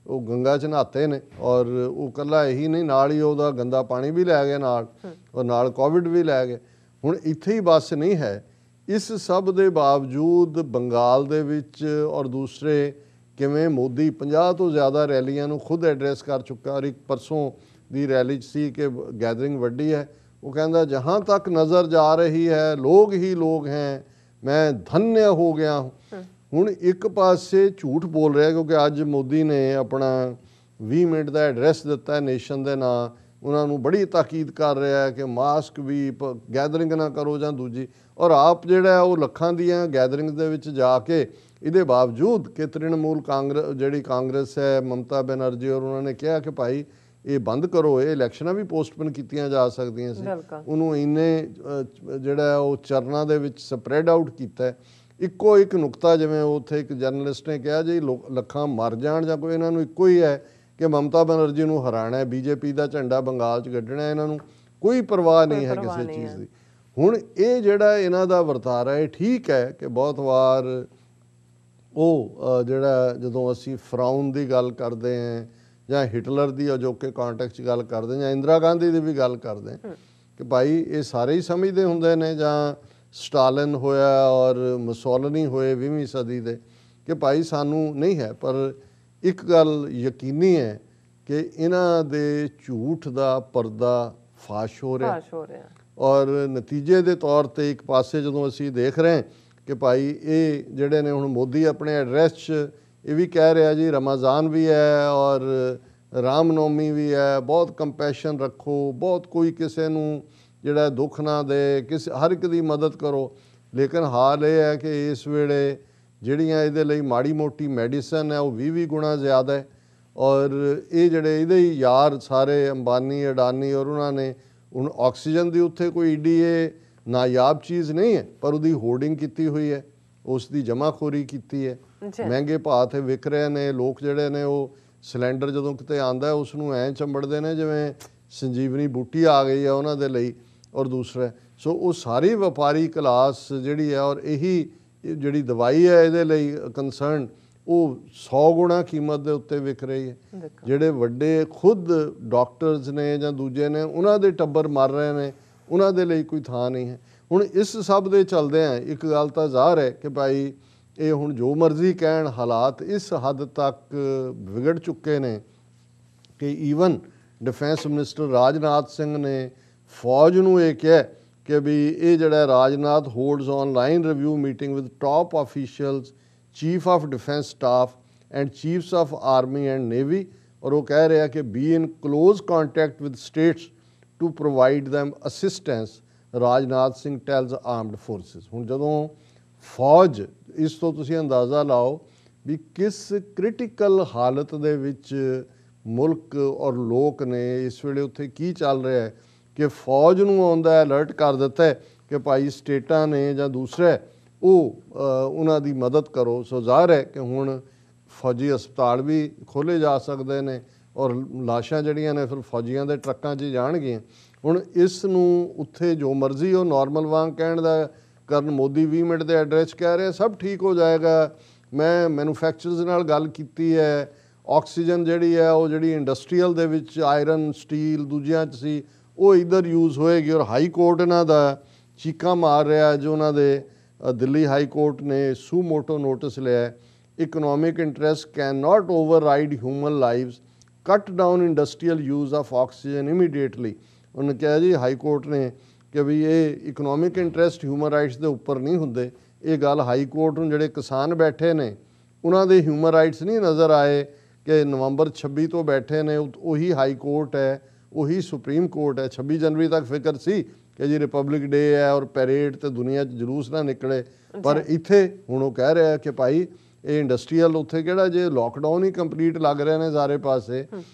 ਉਹ ਗੰਗਾ 'ਚ ਨਹਾਤੇ ਨੇ। ਔਰ ਉਹ ਇਕੱਲਾ ਇਹੀ ਨਹੀਂ, ਨਾਲ ਹੀ ਉਹਦਾ ਗੰਦਾ ਪਾਣੀ ਵੀ ਲੈ ਗਏ ਨਾਲ, ਔਰ ਨਾਲ ਕੋਵਿਡ ਵੀ ਲੈ ਗਏ। ਹੁਣ ਇੱਥੇ ਹੀ ਬਸ ਨਹੀਂ ਹੈ। ਇਸ ਸਭ ਦੇ ਬਾਵਜੂਦ ਬੰਗਾਲ ਦੇ ਵਿੱਚ ਔਰ ਦੂਸਰੇ ਕਿਵੇਂ ਮੋਦੀ 50 ਤੋਂ ਜ਼ਿਆਦਾ ਰੈਲੀਆਂ ਨੂੰ ਖੁਦ ਐਡਰੈਸ ਕਰ ਚੁੱਕਾ। ਔਰ ਇੱਕ ਪਰਸੋਂ ਦੀ ਰੈਲੀ 'ਚ ਸੀ ਕਿ ਗੈਦਰਿੰਗ ਵੱਡੀ ਹੈ। ਉਹ ਕਹਿੰਦਾ ਜਹਾਂ ਤੱਕ ਨਜ਼ਰ ਜਾ ਰਹੀ ਹੈ ਲੋਕ ਹੀ ਲੋਕ ਹੈ, ਮੈਂ ਧਨਯ ਹੋ ਗਿਆ ਹੂੰ। ਹੁਣ ਇੱਕ ਪਾਸੇ ਝੂਠ ਬੋਲ ਰਿਹਾ ਕਿਉਂਕਿ ਅੱਜ ਮੋਦੀ ਨੇ ਆਪਣਾ 20 ਮਿੰਟ ਦਾ ਐਡਰੈਸ ਦਿੱਤਾ ਨੇਸ਼ਨ ਦੇ ਨਾਂ। ਉਹਨਾਂ ਨੂੰ ਬੜੀ ਤਾਕੀਦ ਕਰ ਰਿਹਾ ਹੈ ਕਿ ਮਾਸਕ ਵੀ ਗੈਦਰਿੰਗ ਨਾ ਕਰੋ ਜਾਂ ਦੂਜੀ। ਔਰ ਆਪ ਜਿਹੜਾ ਉਹ ਲੱਖਾਂ ਦੀਆਂ ਗੈਦਰਿੰਗ ਦੇ ਵਿੱਚ ਜਾ ਕੇ ਇਹਦੇ ਬਾਵਜੂਦ ਕਿ ਤ੍ਰਿਣਮੂਲ ਜਿਹੜੀ ਕਾਂਗਰਸ ਹੈ, ਮਮਤਾ ਬੈਨਰਜੀ, ਔਰ ਉਹਨਾਂ ਨੇ ਕਿਹਾ ਕਿ ਭਾਈ ਇਹ ਬੰਦ ਕਰੋ, ਇਹ ਇਲੈਕਸ਼ਨਾਂ ਵੀ ਪੋਸਟਪੋਨ ਕੀਤੀਆਂ ਜਾ ਸਕਦੀਆਂ ਸੀ। ਉਹਨੂੰ ਇੰਨੇ ਜਿਹੜਾ ਉਹ ਚਰਨਾਂ ਦੇ ਵਿੱਚ ਸਪਰੈਡ ਆਊਟ ਕੀਤਾ। ਇੱਕੋ ਇੱਕ ਨੁਕਤਾ, ਜਿਵੇਂ ਉੱਥੇ ਇੱਕ ਜਰਨਲਿਸਟ ਨੇ ਕਿਹਾ ਜੀ ਲੱਖਾਂ ਮਰ ਜਾਣ ਜਾਂ ਕੋਈ, ਇਹਨਾਂ ਨੂੰ ਇੱਕੋ ਹੀ ਹੈ ਕਿ ਮਮਤਾ ਬੈਨਰਜੀ ਨੂੰ ਹਰਾਣਾ ਹੈ, BJP ਦਾ ਝੰਡਾ ਬੰਗਾਲ 'ਚ ਗੱਡਣਾ। ਇਹਨਾਂ ਨੂੰ ਕੋਈ ਪਰਵਾਹ ਨਹੀਂ ਹੈ ਕਿਸੇ ਚੀਜ਼ ਦੀ। ਹੁਣ ਇਹ ਜਿਹੜਾ ਇਹਨਾਂ ਦਾ ਵਰਤਾਰਾ ਹੈ, ਠੀਕ ਹੈ ਕਿ ਬਹੁਤ ਵਾਰ ਉਹ ਜਿਹੜਾ ਜਦੋਂ ਅਸੀਂ ਫਰਾਉਨ ਦੀ ਗੱਲ ਕਰਦੇ ਹਾਂ ਜਾਂ ਹਿਟਲਰ ਦੀ ਅਜੋਕੇ ਕਾਂਟੈਕਸਟ 'ਚ ਗੱਲ ਕਰਦੇ ਜਾਂ ਇੰਦਰਾ ਗਾਂਧੀ ਦੀ ਵੀ ਗੱਲ ਕਰਦੇ ਕਿ ਭਾਈ ਇਹ ਸਾਰੇ ਹੀ ਸਮਝਦੇ ਹੁੰਦੇ ਨੇ, ਜਾਂ ਸਟਾਲਿਨ ਹੋਇਆ ਔਰ ਮੁਸੋਲਿਨੀ ਹੋਏ 20ਵੀਂ ਸਦੀ ਦੇ, ਕਿ ਭਾਈ ਸਾਨੂੰ ਨਹੀਂ ਹੈ। ਪਰ ਇੱਕ ਗੱਲ ਯਕੀਨੀ ਹੈ ਕਿ ਇਹਨਾਂ ਦੇ ਝੂਠ ਦਾ ਪਰਦਾ ਫਾਸ਼ ਹੋ ਰਿਹਾ। ਔਰ ਨਤੀਜੇ ਦੇ ਤੌਰ 'ਤੇ ਇੱਕ ਪਾਸੇ ਜਦੋਂ ਅਸੀਂ ਦੇਖ ਰਹੇ ਕਿ ਭਾਈ ਇਹ ਜਿਹੜੇ ਨੇ ਹੁਣ ਮੋਦੀ ਆਪਣੇ ਐਡਰੈਸ 'ਚ ਇਹ ਵੀ ਕਹਿ ਰਿਹਾ ਜੀ ਰਮਜ਼ਾਨ ਵੀ ਹੈ ਔਰ ਰਾਮਨੌਮੀ ਵੀ ਹੈ, ਬਹੁਤ ਕੰਪੈਸ਼ਨ ਰੱਖੋ, ਬਹੁਤ ਕੋਈ ਕਿਸੇ ਨੂੰ ਜਿਹੜਾ ਦੁੱਖ ਨਾ ਦੇ, ਹਰ ਇੱਕ ਦੀ ਮਦਦ ਕਰੋ। ਲੇਕਿਨ ਹਾਲ ਇਹ ਹੈ ਕਿ ਇਸ ਵੇਲੇ ਜਿਹੜੀਆਂ ਇਹਦੇ ਲਈ ਮਾੜੀ ਮੋਟੀ ਮੈਡੀਸਨ ਹੈ ਉਹ 20 ਗੁਣਾ ਜ਼ਿਆਦਾ ਹੈ। ਔਰ ਇਹ ਜਿਹੜੇ ਇਹਦੇ ਹੀ ਯਾਰ ਸਾਰੇ ਅੰਬਾਨੀ, ਅਡਾਨੀ, ਔਰ ਉਹਨਾਂ ਨੇ ਹੁਣ ਆਕਸੀਜਨ ਦੀ ਉੱਥੇ ਕੋਈ ਈਡੀ ਨਾਯਾਬ ਚੀਜ਼ ਨਹੀਂ ਹੈ, ਪਰ ਉਹਦੀ ਹੋਰਡਿੰਗ ਕੀਤੀ ਹੋਈ ਹੈ, ਉਸ ਦੀ ਜਮਾਖੋਰੀ ਕੀਤੀ ਹੈ, ਮਹਿੰਗੇ ਭਾਅ 'ਤੇ ਵਿਕ ਰਹੇ ਨੇ। ਲੋਕ ਜਿਹੜੇ ਨੇ ਉਹ ਸਿਲੰਡਰ ਜਦੋਂ ਕਿਤੇ ਆਉਂਦਾ ਉਸ ਨੂੰ ਐਂ ਚੰਬੜਦੇ ਨੇ ਜਿਵੇਂ ਸੰਜੀਵਨੀ ਬੂਟੀ ਆ ਗਈ ਹੈ ਉਹਨਾਂ ਦੇ ਲਈ। ਔਰ ਦੂਸਰਾ ਸੋ ਉਹ ਸਾਰੀ ਵਪਾਰੀ ਕਲਾਸ ਜਿਹੜੀ ਹੈ, ਔਰ ਇਹੀ ਜਿਹੜੀ ਦਵਾਈ ਹੈ ਇਹਦੇ ਲਈ ਕੰਸਰਨ, ਉਹ 100 ਗੁਣਾ ਕੀਮਤ ਦੇ ਉੱਤੇ ਵਿਕ ਰਹੀ ਹੈ। ਜਿਹੜੇ ਵੱਡੇ ਖੁਦ ਡਾਕਟਰਸ ਨੇ ਜਾਂ ਦੂਜੇ ਨੇ, ਉਹਨਾਂ ਦੇ ਟੱਬਰ ਮਰ ਰਹੇ ਨੇ, ਉਹਨਾਂ ਦੇ ਲਈ ਕੋਈ ਥਾਂ ਨਹੀਂ ਹੈ। ਹੁਣ ਇਸ ਸਭ ਦੇ ਚੱਲਦਿਆਂ ਇੱਕ ਗੱਲ ਤਾਂ ਜ਼ਾਹਰ ਹੈ ਕਿ ਭਾਈ ਇਹ ਹੁਣ ਜੋ ਮਰਜ਼ੀ ਕਹਿਣ, ਹਾਲਾਤ ਇਸ ਹੱਦ ਤੱਕ ਵਿਗੜ ਚੁੱਕੇ ਨੇ ਕਿ even defence minister Rajnath Singh ਨੇ ਫੌਜ ਨੂੰ ਇਹ ਕਿਹਾ ਕਿ ਵੀ ਇਹ ਜਿਹੜਾ Rajnath holds online review meeting with top officials, chief of defence staff and chiefs of army and navy, ਔਰ ਉਹ ਕਹਿ ਰਿਹਾ ਕਿ be in close contact with states to provide them assistance, Rajnath Singh tells armed forces. ਹੁਣ ਜਦੋਂ ਫੌਜ, ਇਸ ਤੋਂ ਤੁਸੀਂ ਅੰਦਾਜ਼ਾ ਲਾਓ ਵੀ ਕਿਸ ਕ੍ਰਿਟੀਕਲ ਹਾਲਤ ਦੇ ਵਿੱਚ ਮੁਲਕ ਔਰ ਲੋਕ ਨੇ ਇਸ ਵੇਲੇ, ਉੱਥੇ ਕੀ ਚੱਲ ਰਿਹਾ ਹੈ ਕਿ ਫੌਜ ਨੂੰ ਆਉਂਦਾ ਅਲਰਟ ਕਰ ਦਿੱਤਾ ਕਿ ਭਾਈ ਸਟੇਟਾਂ ਨੇ ਜਾਂ ਦੂਸਰੇ ਉਹ ਉਹਨਾਂ ਦੀ ਮਦਦ ਕਰੋ। ਸੋ ਜ਼ਾਹਰ ਹੈ ਕਿ ਹੁਣ फौजी ਹਸਪਤਾਲ भी खोले जा सकते हैं और लाशां ਜਿਹੜੀਆਂ ਨੇ ਫਿਰ ਫੌਜੀਆਂ ਦੇ ਟਰੱਕਾਂ 'ਚ ਜਾਣਗੀਆਂ। ਹੁਣ ਇਸ ਨੂੰ ਉੱਥੇ ਜੋ ਮਰਜ਼ੀ ਉਹ ਨਾਰਮਲ ਵਾਂਗ ਕਹਿਣ ਦਾ ਕਰਨ, ਮੋਦੀ 20 ਮਿੰਟ ਦੇ ਐਡਰੈਸ ਕਹਿ ਰਿਹਾ ਸਭ ਠੀਕ ਹੋ ਜਾਏਗਾ। ਮੈਂ ਮੈਨੂਫੈਕਚਰਰਸ ਨਾਲ ਗੱਲ ਕੀਤੀ ਹੈ, ਆਕਸੀਜਨ ਜਿਹੜੀ ਹੈ ਉਹ ਜਿਹੜੀ ਇੰਡਸਟਰੀਅਲ ਦੇ ਵਿੱਚ ਆਇਰਨ ਸਟੀਲ ਦੂਜਿਆਂ 'ਚ ਸੀ ਉਹ ਇੱਧਰ ਯੂਜ਼ ਹੋਏਗੀ। ਔਰ ਹਾਈ ਕੋਰਟ ਇਹਨਾਂ ਦਾ ਚੀਕਾਂ ਮਾਰ ਰਿਹਾ ਜੋ ਉਹਨਾਂ ਦੇ ਦਿੱਲੀ ਹਾਈ ਕੋਰਟ ਨੇ ਸੂ ਮੋਟੋ ਨੋਟਿਸ ਲਿਆ, economic interest can not override human lives, cut down industrial use of oxygen immediately. ਉਹਨੇ ਕਿਹਾ ਜੀ ਹਾਈ ਕੋਰਟ ਨੇ ਕਿ ਵੀ ਇਹ ਇਕਨੋਮਿਕ ਇੰਟਰਸਟ ਹਿਊਮਨ ਰਾਈਟਸ ਦੇ ਉੱਪਰ ਨਹੀਂ ਹੁੰਦੇ। ਇਹ ਗੱਲ ਹਾਈ ਕੋਰਟ ਨੂੰ ਜਿਹੜੇ ਕਿਸਾਨ ਬੈਠੇ ਨੇ ਉਹਨਾਂ ਦੇ ਹਿਊਮਨ ਰਾਈਟਸ ਨਹੀਂ ਨਜ਼ਰ ਆਏ ਕਿ ਨਵੰਬਰ 26 ਤੋਂ ਬੈਠੇ ਨੇ, ਉਹੀ ਹਾਈ ਕੋਰਟ ਹੈ, ਉਹੀ ਸੁਪਰੀਮ ਕੋਰਟ ਹੈ। 26 ਜਨਵਰੀ ਤੱਕ ਫਿਕਰ ਸੀ ਕਿ ਜੀ ਰਿਪਬਲਿਕ ਡੇ ਹੈ ਔਰ ਪੈਰੇਡ ਤੇ ਦੁਨੀਆ 'ਚ ਜਲੂਸ ਨਾ ਨਿਕਲੇ, ਪਰ ਇੱਥੇ ਹੁਣ ਉਹ ਕਹਿ ਰਿਹਾ ਕਿ ਭਾਈ ਇਹ ਇੰਡਸਟਰੀਅਲ ਉੱਥੇ ਕਿਹੜਾ ਜੇ ਲੋਕਡਾਊਨ ਹੀ ਕੰਪਲੀਟ ਲੱਗ ਰਹੇ ਨੇ ਸਾਰੇ ਪਾਸੇ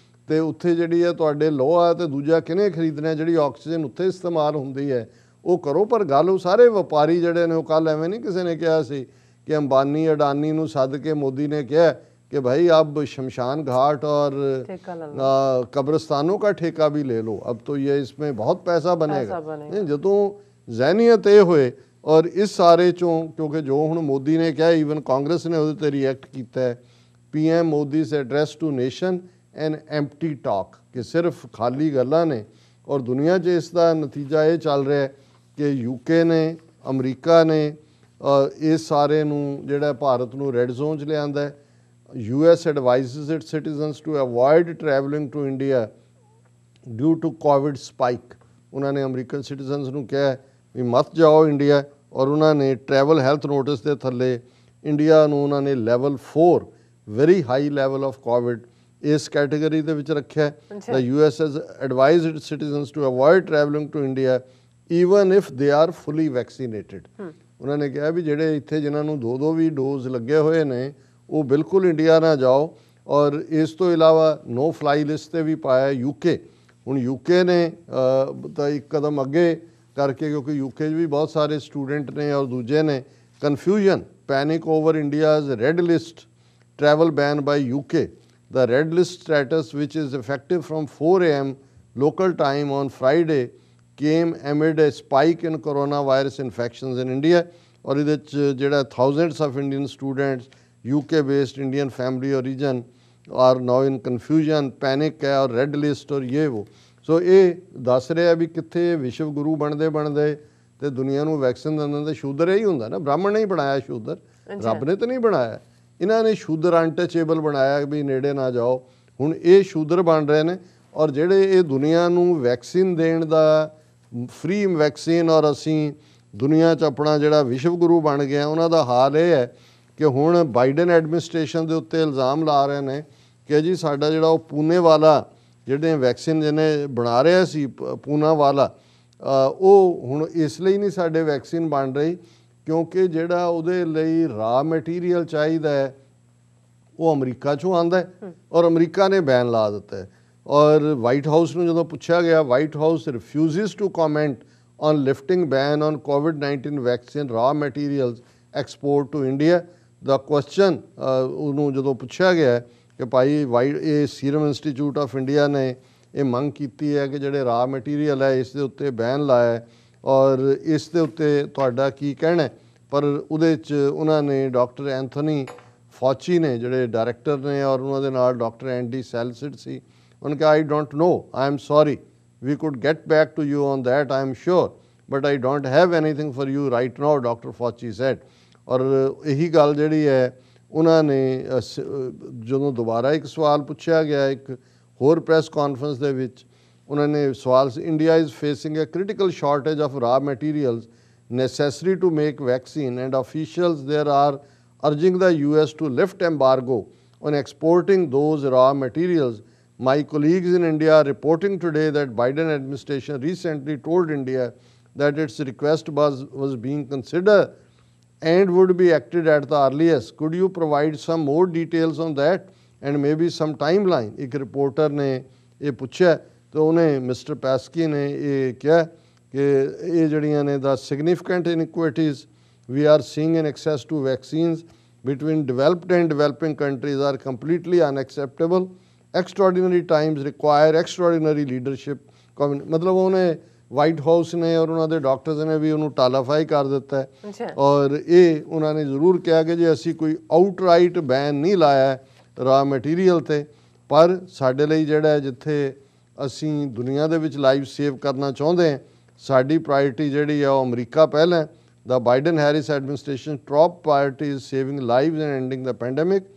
ਤੇ ਉੱਥੇ ਜਿਹੜੀ ਹੈ ਤੁਹਾਡੇ ਲੋਹਾ ਤੇ ਦੂਜਾ ਕਿਹਨੇ ਖਰੀਦਣਾ, ਜਿਹੜੀ ਆਕਸੀਜਨ ਉੱਥੇ ਇਸਤੇਮਾਲ ਹੁੰਦੀ ਹੈ ਉਹ ਕਰੋ। ਪਰ ਗੱਲ ਉਹ ਸਾਰੇ ਵਪਾਰੀ ਜਿਹੜੇ ਨੇ ਉਹ ਕੱਲ ਐਵੇਂ ਨਹੀਂ ਕਿਸੇ ਨੇ ਕਿਹਾ ਸੀ ਕਿ ਅੰਬਾਨੀ ਅਡਾਨੀ ਨੂੰ ਸੱਦ ਕੇ ਮੋਦੀ ਨੇ ਕਿਹਾ कि भाई अब शमशान घाट और कब्रिस्तानों का ठेका भी ले लो, अब तो ये इसमें बहुत पैसा बनेगा। ਜਦੋਂ ਜ਼ਹਿਨੀਅਤ ਇਹ ਹੋਏ ਔਰ ਇਸ ਸਾਰੇ ਚੋਂ ਕਿਉਂਕਿ ਜੋ ਹੁਣ ਮੋਦੀ ਨੇ ਕਿਹਾ ਈਵਨ ਕਾਂਗਰਸ ਨੇ ਉਹਦੇ ਤੇ ਰਿਐਕਟ ਕੀਤਾ ਹੈ, PM Modi's address to nation an empty talk ਕਿ ਸਿਰਫ ਖਾਲੀ ਗੱਲਾਂ ਨੇ। ਔਰ ਦੁਨੀਆ 'ਚ ਇਸ ਦਾ ਨਤੀਜਾ ਇਹ ਚੱਲ ਰਿਹਾ ਕਿ UK ਨੇ, ਅਮਰੀਕਾ ਨੇ ਇਸ ਸਾਰੇ ਨੂੰ ਜਿਹੜਾ ਭਾਰਤ ਨੂੰ ਰੈੱਡ ਜ਼ੋਨ 'ਚ ਲਿਆਂਦਾ। US advises its citizens to avoid traveling to India due to COVID spike। उन्होंने अमरीकन सिटीजनस ਨੂੰ ਕਿਹਾ ਵੀ ਮਤ ਜਾਓ ਇੰਡੀਆ ਔਰ ਉਹਨਾਂ ਨੇ ਟਰੈਵਲ ਹੈਲਥ ਨੋਟਿਸ ਦੇ ਥੱਲੇ ਇੰਡੀਆ ਨੂੰ ਉਹਨਾਂ ਨੇ level 4 very high level of Covid ਇਸ ਕੈਟਾਗਰੀ ਦੇ ਵਿੱਚ ਰੱਖਿਆ। The US has advised its citizens to avoid traveling to India even if they are fully vaccinated। ਉਹਨਾਂ ਨੇ ਕਿਹਾ ਵੀ ਜਿਹੜੇ ਇੱਥੇ ਜਿਨ੍ਹਾਂ ਨੂੰ 2 ਵੀ ਡੋਜ਼ ਲੱਗੇ ਹੋਏ ਨੇ ਉਹ ਬਿਲਕੁਲ ਇੰਡੀਆ ਨਾ ਜਾਓ। ਔਰ ਇਸ ਤੋਂ ਇਲਾਵਾ ਨੋ ਫਲਾਈ ਲਿਸਟ 'ਤੇ ਵੀ ਪਾਇਆ UK। ਹੁਣ UK ਨੇ ਤਾਂ ਇੱਕ ਕਦਮ ਅੱਗੇ ਕਰਕੇ ਕਿਉਂਕਿ UK 'ਚ ਵੀ ਬਹੁਤ ਸਾਰੇ ਸਟੂਡੈਂਟ ਨੇ ਔਰ ਦੂਜੇ ਨੇ confusion panic over India's red list travel ban by UK। The red list status, which is effective from 4 AM local time on Friday, came amid a spike in coronavirus infections in India। ਔਰ ਇਹਦੇ 'ਚ ਜਿਹੜਾ thousands of Indian students UK based Indian family origin are now in confusion, panic है और रेड लिस्ट और ये वो। सो ये दस रहा भी कितने विश्व गुरु बनते बनते तो दुनिया ਨੂੰ ਵੈਕਸੀਨ ਦਿੰਦੇ ਤਾਂ ਸ਼ੂਦਰ ਹੀ ਹੁੰਦਾ ਨਾ, ਬ੍ਰਾਹਮਣ ਨਹੀਂ ਬਣਾਇਆ ਸ਼ੂਦਰ, ਰੱਬ ਨੇ ਤਾਂ ਨਹੀਂ ਬਣਾਇਆ, ਇਹਨਾਂ ਨੇ ਸ਼ੂਦਰ ਅਨਟਚੇਬਲ ਬਣਾਇਆ ਵੀ ਨੇੜੇ ਨਾ ਜਾਓ। ਹੁਣ ਇਹ ਸ਼ੂਦਰ ਬਣ ਰਹੇ ਨੇ ਔਰ ਜਿਹੜੇ ਇਹ ਦੁਨੀਆ ਨੂੰ ਵੈਕਸੀਨ ਦੇਣ ਦਾ ਫ੍ਰੀ ਵੈਕਸੀਨ ਔਰ ਅਸੀਂ ਦੁਨੀਆ 'ਚ ਆਪਣਾ ਜਿਹੜਾ ਵਿਸ਼ਵ ਗੁਰੂ ਬਣ ਗਿਆ ਉਹਨਾਂ ਦਾ ਹਾਲ ਇਹ ਹੈ ਕਿ ਹੁਣ ਬਾਈਡਨ ਐਡਮਿਨਿਸਟ੍ਰੇਸ਼ਨ ਦੇ ਉੱਤੇ ਇਲਜ਼ਾਮ ਲਾ ਰਹੇ ਨੇ ਕਿ ਜੀ ਸਾਡਾ ਜਿਹੜਾ ਉਹ ਪੂਨੇ ਵਾਲਾ ਜਿਹੜੇ ਵੈਕਸੀਨ ਜਿਹਨੇ ਬਣਾ ਰਿਹਾ ਸੀ ਪੂਨਾ ਵਾਲਾ ਉਹ ਹੁਣ ਇਸ ਲਈ ਨਹੀਂ ਸਾਡੇ ਵੈਕਸੀਨ ਬਣ ਰਹੀ ਕਿਉਂਕਿ ਜਿਹੜਾ ਉਹਦੇ ਲਈ ਰਾ ਮਟੀਰੀਅਲ ਚਾਹੀਦਾ ਹੈ ਉਹ ਅਮਰੀਕਾ 'ਚੋਂ ਆਉਂਦਾ ਹੈ ਔਰ ਅਮਰੀਕਾ ਨੇ ਬੈਨ ਲਾ ਦਿੱਤਾ ਹੈ। ਔਰ ਵਾਈਟ ਹਾਊਸ ਨੂੰ ਜਦੋਂ ਪੁੱਛਿਆ ਗਿਆ, White House refuses to comment on lifting ban on COVID-19 vaccine raw materials export to India. ਦਾ ਕੁਐਸਚਨ ਉਹਨੂੰ ਜਦੋਂ ਪੁੱਛਿਆ ਗਿਆ ਕਿ ਭਾਈ ਇਹ ਸੀਰਮ ਇੰਸਟੀਚਿਊਟ ਆਫ ਇੰਡੀਆ ਨੇ ਇਹ ਮੰਗ ਕੀਤੀ ਹੈ ਕਿ ਜਿਹੜੇ ਰਾ ਮਟੀਰੀਅਲ ਹੈ ਇਸ ਦੇ ਉੱਤੇ ਬੈਨ ਲਾਇਆ ਔਰ ਇਸ ਦੇ ਉੱਤੇ ਤੁਹਾਡਾ ਕੀ ਕਹਿਣਾ। ਪਰ ਉਹਦੇ 'ਚ ਉਹਨਾਂ ਨੇ ਡਾਕਟਰ ਐਂਥਨੀ ਫੌਚੀ ਨੇ ਜਿਹੜੇ ਡਾਇਰੈਕਟਰ ਨੇ ਔਰ ਉਹਨਾਂ ਦੇ ਨਾਲ ਡਾਕਟਰ ਐਂਡੀ ਸੈਲਸਿਡ ਸੀ, ਉਹਨਾਂ ਕਿਹਾ I don't know, I am sorry, we could get back to you on that, I am sure, but I don't have anything for you right now, doctor Fauci said. ਔਰ ਇਹੀ ਗੱਲ ਜਿਹੜੀ ਹੈ ਉਹਨਾਂ ਨੇ ਜਦੋਂ ਦੁਬਾਰਾ ਇੱਕ ਸਵਾਲ ਪੁੱਛਿਆ ਗਿਆ ਇੱਕ ਹੋਰ ਪ੍ਰੈਸ ਕਾਨਫਰੰਸ ਦੇ ਵਿੱਚ ਉਹਨਾਂ ਨੇ ਸਵਾਲ ਸੀ, India is facing a critical shortage of raw materials necessary to make vaccine and officials there are urging the US to lift embargo on exporting those raw materials. My colleagues in India are reporting today that Biden administration recently told India that its request was being considered and would be acted at the earliest. Could you provide some more details on that and maybe some timeline? एक reporter ने ये पूछा तो उन्हें मिस्टर पैस्की ने ये क्या कि ये जड़ियाँ ने the significant inequities we are seeing in access to vaccines between developed and developing countries are completely unacceptable. Extraordinary times require extraordinary leadership. मतलब उन्हें ਵਾਈਟ ਹਾਊਸ ਨੇ ਔਰ ਉਹਨਾਂ ਦੇ ਡਾਕਟਰਸ ਨੇ ਵੀ ਉਹਨੂੰ ਟਾਲਾਫਾਈ ਕਰ ਦਿੱਤਾ ਹੈ ਔਰ ਇਹ ਉਹਨਾਂ ਨੇ ਜ਼ਰੂਰ ਕਿਹਾ ਕਿ ਜੇ ਅਸੀਂ ਕੋਈ ਆਊਟਰਾਈਟ ਬੈਨ ਨਹੀਂ ਲਾਇਆ ਰਾ ਮਟੀਰੀਅਲ ਤੇ, ਪਰ ਸਾਡੇ ਲਈ ਜਿਹੜਾ ਜਿੱਥੇ ਅਸੀਂ ਦੁਨੀਆ ਦੇ ਵਿੱਚ ਲਾਈਵ ਸੇਵ ਕਰਨਾ ਚਾਹੁੰਦੇ ਹਾਂ, ਸਾਡੀ ਪ੍ਰਾਇਰਟੀ ਜਿਹੜੀ ਆ ਉਹ ਅਮਰੀਕਾ ਪਹਿਲਾਂ। The Biden-Harris administration top priority is saving lives and ending the pandemic.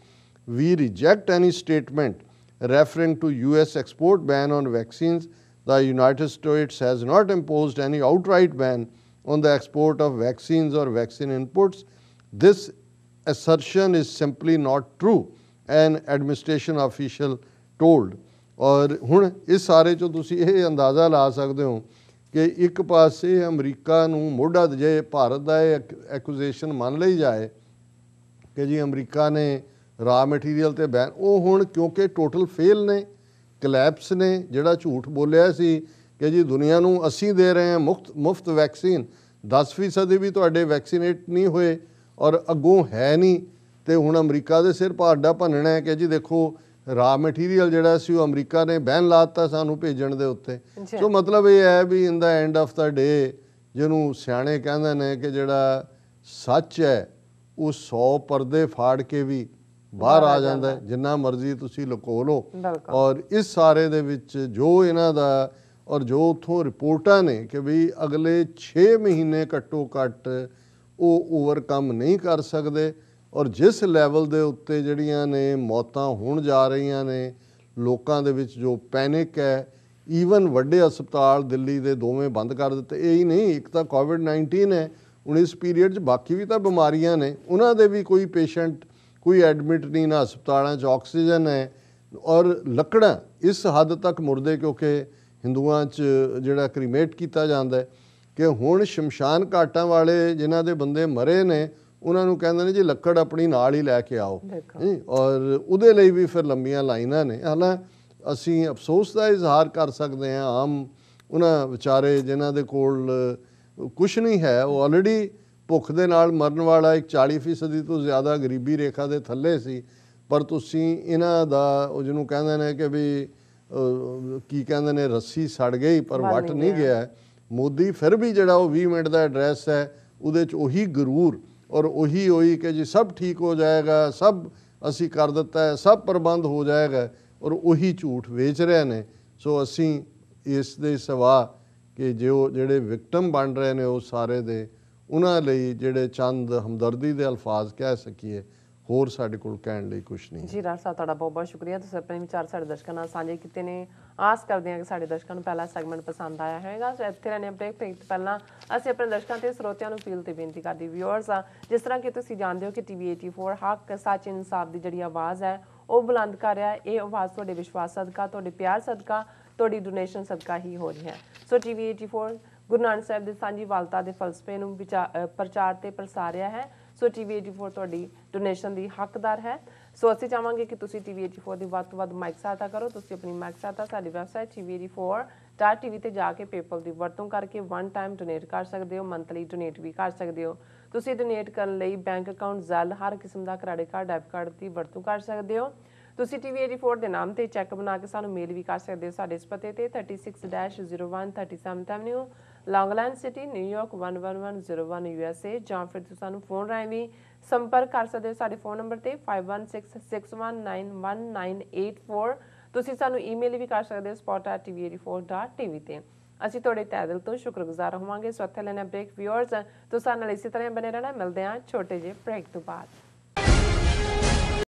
We reject any statement referring to US export ban on vaccines. The United States has not imposed any outright ban on the export of vaccines or vaccine inputs. This assertion is simply not true, an administration official told. ਔਰ ਹੁਣ ਇਸ ਸਾਰੇ 'ਚੋਂ ਤੁਸੀਂ ਇਹ ਅੰਦਾਜ਼ਾ ਲਾ ਸਕਦੇ ਹੋ ਕਿ ਇੱਕ ਪਾਸੇ ਅਮਰੀਕਾ ਨੂੰ ਮੋਢਾ ਜੇ ਭਾਰਤ ਦਾ ਇਹ ਐਕੂਜ਼ੇਸ਼ਨ ਮੰਨ ਲਈ ਜਾਏ ਕਿ ਜੀ ਅਮਰੀਕਾ ਨੇ ਰਾ ਮਟੀਰੀਅਲ ਤੇ ਬੈਨ, ਉਹ ਹੁਣ ਕਿਉਂਕਿ ਟੋਟਲ ਫੇਲ ਨੇ, ਕਲੈਪਸ ਨੇ। ਜਿਹੜਾ ਝੂਠ ਬੋਲਿਆ ਸੀ ਕਿ ਜੀ ਦੁਨੀਆ ਨੂੰ ਅਸੀਂ ਦੇ ਰਹੇ ਹਾਂ ਮੁਫਤ ਵੈਕਸੀਨ, 10% ਵੀ ਤੁਹਾਡੇ ਵੈਕਸੀਨੇਟ ਨਹੀਂ ਹੋਏ ਔਰ ਅੱਗੋਂ ਹੈ ਨਹੀਂ, ਤੇ ਹੁਣ ਅਮਰੀਕਾ ਦੇ ਸਿਰ ਭਾਡਾ ਭੰਨਣਾ ਹੈ ਕਿ ਜੀ ਦੇਖੋ ਰਾ ਮਟੀਰੀਅਲ ਜਿਹੜਾ ਸੀ ਉਹ ਅਮਰੀਕਾ ਨੇ ਬੈਨ ਲਾ ਦਿੱਤਾ ਸਾਨੂੰ ਭੇਜਣ ਦੇ ਉੱਤੇ। ਸੋ ਮਤਲਬ ਇਹ ਹੈ ਵੀ ਇਨ ਦਾ ਐਂਡ ਆਫ ਦਾ ਡੇ, ਜਿਹਨੂੰ ਸਿਆਣੇ ਕਹਿੰਦੇ ਨੇ ਕਿ ਜਿਹੜਾ ਸੱਚ ਹੈ ਉਹ 100 ਪਰਦੇ ਫਾੜ ਕੇ ਵੀ ਬਾਹਰ ਆ ਜਾਂਦਾ ਹੈ, ਜਿੰਨਾ ਮਰਜ਼ੀ ਤੁਸੀਂ ਲੁਕੋ ਲਓ। ਔਰ ਇਸ ਸਾਰੇ ਦੇ ਵਿੱਚ ਜੋ ਇਹਨਾਂ ਦਾ ਔਰ ਜੋ ਉੱਥੋਂ ਰਿਪੋਰਟਾਂ ਨੇ ਕਿ ਵੀ ਅਗਲੇ 6 ਮਹੀਨੇ ਘੱਟੋ ਘੱਟ ਉਹ ਓਵਰਕਮ ਨਹੀਂ ਕਰ ਸਕਦੇ, ਔਰ ਜਿਸ ਲੈਵਲ ਦੇ ਉੱਤੇ ਜਿਹੜੀਆਂ ਨੇ ਮੌਤਾਂ ਹੋਣ ਜਾ ਰਹੀਆਂ ਨੇ, ਲੋਕਾਂ ਦੇ ਵਿੱਚ ਜੋ ਪੈਨਿਕ ਹੈ, ਈਵਨ ਵੱਡੇ ਹਸਪਤਾਲ ਦਿੱਲੀ ਦੇ ਦੋਵੇਂ ਬੰਦ ਕਰ ਦਿੱਤੇ। ਇਹ ਹੀ ਨਹੀਂ, ਇੱਕ ਤਾਂ ਕੋਵਿਡ-19 ਹੈ, ਹੁਣ ਇਸ ਪੀਰੀਅਡ 'ਚ ਬਾਕੀ ਵੀ ਤਾਂ ਬਿਮਾਰੀਆਂ ਨੇ, ਉਹਨਾਂ ਦੇ ਵੀ ਕੋਈ ਪੇਸ਼ੈਂਟ ਕੋਈ ਐਡਮਿਟ ਨਹੀਂ ਨਾ ਹਸਪਤਾਲਾਂ 'ਚ, ਆਕਸੀਜਨ ਹੈ ਔਰ ਲੱਕੜਾਂ ਇਸ ਹੱਦ ਤੱਕ ਮੁਰਦੇ, ਕਿਉਂਕਿ ਹਿੰਦੂਆਂ 'ਚ ਜਿਹੜਾ ਕ੍ਰੀਮੇਟ ਕੀਤਾ ਜਾਂਦਾ ਕਿ ਹੁਣ ਸ਼ਮਸ਼ਾਨ ਘਾਟਾਂ ਵਾਲੇ ਜਿਨ੍ਹਾਂ ਦੇ ਬੰਦੇ ਮਰੇ ਨੇ ਉਹਨਾਂ ਨੂੰ ਕਹਿੰਦੇ ਨੇ ਜੀ ਲੱਕੜ ਆਪਣੀ ਨਾਲ ਹੀ ਲੈ ਕੇ ਆਓ, ਔਰ ਉਹਦੇ ਲਈ ਵੀ ਫਿਰ ਲੰਬੀਆਂ ਲਾਈਨਾਂ ਨੇ। ਹਾਲਾਂ ਅਸੀਂ ਅਫਸੋਸ ਦਾ ਇਜ਼ਹਾਰ ਕਰ ਸਕਦੇ ਹਾਂ ਆਮ ਉਹਨਾਂ ਵਿਚਾਰੇ ਜਿਨ੍ਹਾਂ ਦੇ ਕੋਲ ਕੁਛ ਨਹੀਂ ਹੈ, ਉਹ ਆਲਰੇਡੀ ਭੁੱਖ ਦੇ ਨਾਲ ਮਰਨ ਵਾਲਾ ਇੱਕ 40% ਤੋਂ ਜ਼ਿਆਦਾ ਗਰੀਬੀ ਰੇਖਾ ਦੇ ਥੱਲੇ ਸੀ, ਪਰ ਤੁਸੀਂ ਇਹਨਾਂ ਦਾ ਉਹ ਜਿਹਨੂੰ ਕਹਿੰਦੇ ਨੇ ਕਿ ਵੀ ਕੀ ਕਹਿੰਦੇ ਨੇ ਰੱਸੀ ਸੜ ਗਈ ਪਰ ਵੱਟ ਨਹੀਂ ਗਿਆ। ਮੋਦੀ ਫਿਰ ਵੀ ਜਿਹੜਾ ਉਹ 20 ਮਿੰਟ ਦਾ ਐਡਰੈਸ ਹੈ ਉਹਦੇ 'ਚ ਉਹੀ ਗਰੂਰ ਔਰ ਉਹੀ ਕਿ ਜੀ ਸਭ ਠੀਕ ਹੋ ਜਾਏਗਾ, ਸਭ ਅਸੀਂ ਕਰ ਦਿੱਤਾ ਹੈ, ਸਭ ਪ੍ਰਬੰਧ ਹੋ ਜਾਏਗਾ, ਔਰ ਉਹੀ ਝੂਠ ਵੇਚ ਰਹੇ ਨੇ। ਸੋ ਅਸੀਂ ਇਸ ਦੇ ਸਿਵਾ ਕਿ ਜਿਹੜੇ ਵਿਕਟਮ ਬਣ ਰਹੇ ਨੇ ਉਹ ਸਾਰੇ ਦੇ, ਉਹਨਾਂ ਲਈ ਜਿਹੜੇ ਚੰਦ ਹਮਦਰਦੀ ਦੇ ਅਲਫਾਜ਼ ਕਹਿ ਸਕੀਏ, ਹੋਰ ਸਾਡੇ ਕੋਲ ਕਹਿਣ ਲਈ ਕੁਛ ਨਹੀਂ। ਜੀ ਰਾਜ ਸਾਹਿਬ ਤੁਹਾਡਾ ਬਹੁਤ ਬਹੁਤ ਸ਼ੁਕਰੀਆ, ਤੁਸੀਂ ਆਪਣੇ ਵਿਚਾਰ ਸਾਡੇ ਦਰਸ਼ਕਾਂ ਨਾਲ ਸਾਂਝੇ ਕੀਤੇ ਨੇ। ਆਸ ਕਰਦੇ ਹਾਂ ਕਿ ਸਾਡੇ ਦਰਸ਼ਕਾਂ ਨੂੰ ਪਹਿਲਾ ਸੈਗਮੈਂਟ ਪਸੰਦ ਆਇਆ ਹੋਵੇਗਾ। ਸੋ ਇੱਥੇ ਰਹਿਣੇ ਬ੍ਰੇਕ ਤੋਂ ਪਹਿਲਾਂ ਅਸੀਂ ਆਪਣੇ ਦਰਸ਼ਕਾਂ ਤੇ ਸਰੋਤਿਆਂ ਨੂੰ ਅਪੀਲ ਤੇ ਬੇਨਤੀ ਕਰਦੇ ਵਿਊਅਰਸ ਆ, ਜਿਸ ਤਰ੍ਹਾਂ ਕਿ ਤੁਸੀਂ ਜਾਣਦੇ ਹੋ ਕਿ TV 84 ਹੱਕ ਸੱਚ ਇਨਸਾਫ ਦੀ ਜਿਹੜੀ ਆਵਾਜ਼ ਹੈ ਉਹ ਬੁਲੰਦ ਕਰ ਰਿਹਾ। ਇਹ ਆਵਾਜ਼ ਤੁਹਾਡੇ ਵਿਸ਼ਵਾਸ ਸਦਕਾ, ਤੁਹਾਡੇ ਪਿਆਰ ਸਦਕਾ, ਤੁਹਾਡੀ ਡੋਨੇਸ਼ਨ ਸਦਕਾ ਹੀ ਹੋ ਰਹੀ ਹੈ। ਸੋ TV 84 ਗੁਰੂ ਨਾਨਕ ਸਾਹਿਬ ਦੇ ਸਾਂਝੀ ਵਾਲਤਾ ਦੇ ਫਲਸਫੇ ਨੂੰ ਪ੍ਰਚਾਰ ਤੇ ਪ੍ਰਸਾਰਿਆ ਹੈ। ਸੋ TV 84 ਤੁਹਾਡੀ ਡੋਨੇਸ਼ਨ ਦੀ ਹੱਕਦਾਰ ਹੈ। ਸੋ ਅਸੀਂ ਚਾਹਾਂਗੇ ਕਿ ਤੁਸੀਂ TV 84 ਦੀ ਵੱਧ ਤੋਂ ਵੱਧ ਮਾਈਕ ਸਹਾਇਤਾ ਕਰੋ। ਤੁਸੀਂ ਆਪਣੀ ਮਾਈਕ ਸਹਾਇਤਾ ਸਾਡੀ ਵੈਬਸਾਈਟ TV84.tv ਤੇ ਜਾ ਕੇ ਪੇਪਲ ਦੀ ਵਰਤੋਂ ਕਰਕੇ 1 ਟਾਈਮ ਡੋਨੇਟ ਕਰ ਸਕਦੇ ਹੋ, ਮੰਥਲੀ ਡੋਨੇਟ ਵੀ ਕਰ ਸਕਦੇ ਹੋ। ਤੁਸੀਂ ਡੋਨੇਟ ਕਰਨ ਲਈ ਬੈਂਕ ਅਕਾਊਂਟ, ਜ਼ੈਲ, ਹਰ ਕਿਸਮ ਦਾ ਕ੍ਰੈਡਿਟ ਕਾਰਡ, ਡੈਬਿਟ ਕਾਰਡ ਦੀ ਵਰਤੋਂ ਕਰ ਸਕਦੇ ਹੋ। ਤੁਸੀਂ TV 84 ਦੇ ਨਾਮ ਤੇ ਚੈੱਕ ਬਣਾ ਕੇ ਸਾਨੂੰ ਮੇਲ ਵੀ ਕਰ ਸਕਦੇ ਹੋ ਸਾਡੇ ਇਸ ਪਤੇ ਤੇ 36-01 37th avenue, Long Island city, New York 11101 USA, ਜਾਂ ਫਿਰ ਤੁਸੀਂ ਸਾਨੂੰ ਫੋਨ ਰਾਹੀਂ ਵੀ ਸੰਪਰਕ ਕਰ ਸਕਦੇ ਹੋ ਸਾਡੇ ਫੋਨ ਨੰਬਰ ਤੇ 5166191984। ਤੁਸੀਂ ਸਾਨੂੰ ਈਮੇਲ ਵੀ ਕਰ ਸਕਦੇ ਹੋ spot@tv84.tv ਤੇ। ਅਸੀਂ ਤੁਹਾਡੇ ਤਹਿ ਦਿਲ ਤੋਂ ਸ਼ੁਕਰਗੁਜ਼ਾਰ ਹੋਵਾਂਗੇ। ਸੋ ਇੱਥੇ ਲੈਣਾ ਬ੍ਰੇਕ ਵਿਊਅਰਸ, ਤੁਸੀਂ ਸਾਡੇ ਨਾਲ ਇਸੇ ਤਰ੍ਹਾਂ ਬਣੇ ਰਹਿਣਾ। ਮਿਲਦੇ ਹਾਂ ਛੋਟੇ ਜਿਹੇ ਬ੍ਰੇਕ ਤੋਂ ਬਾਅਦ।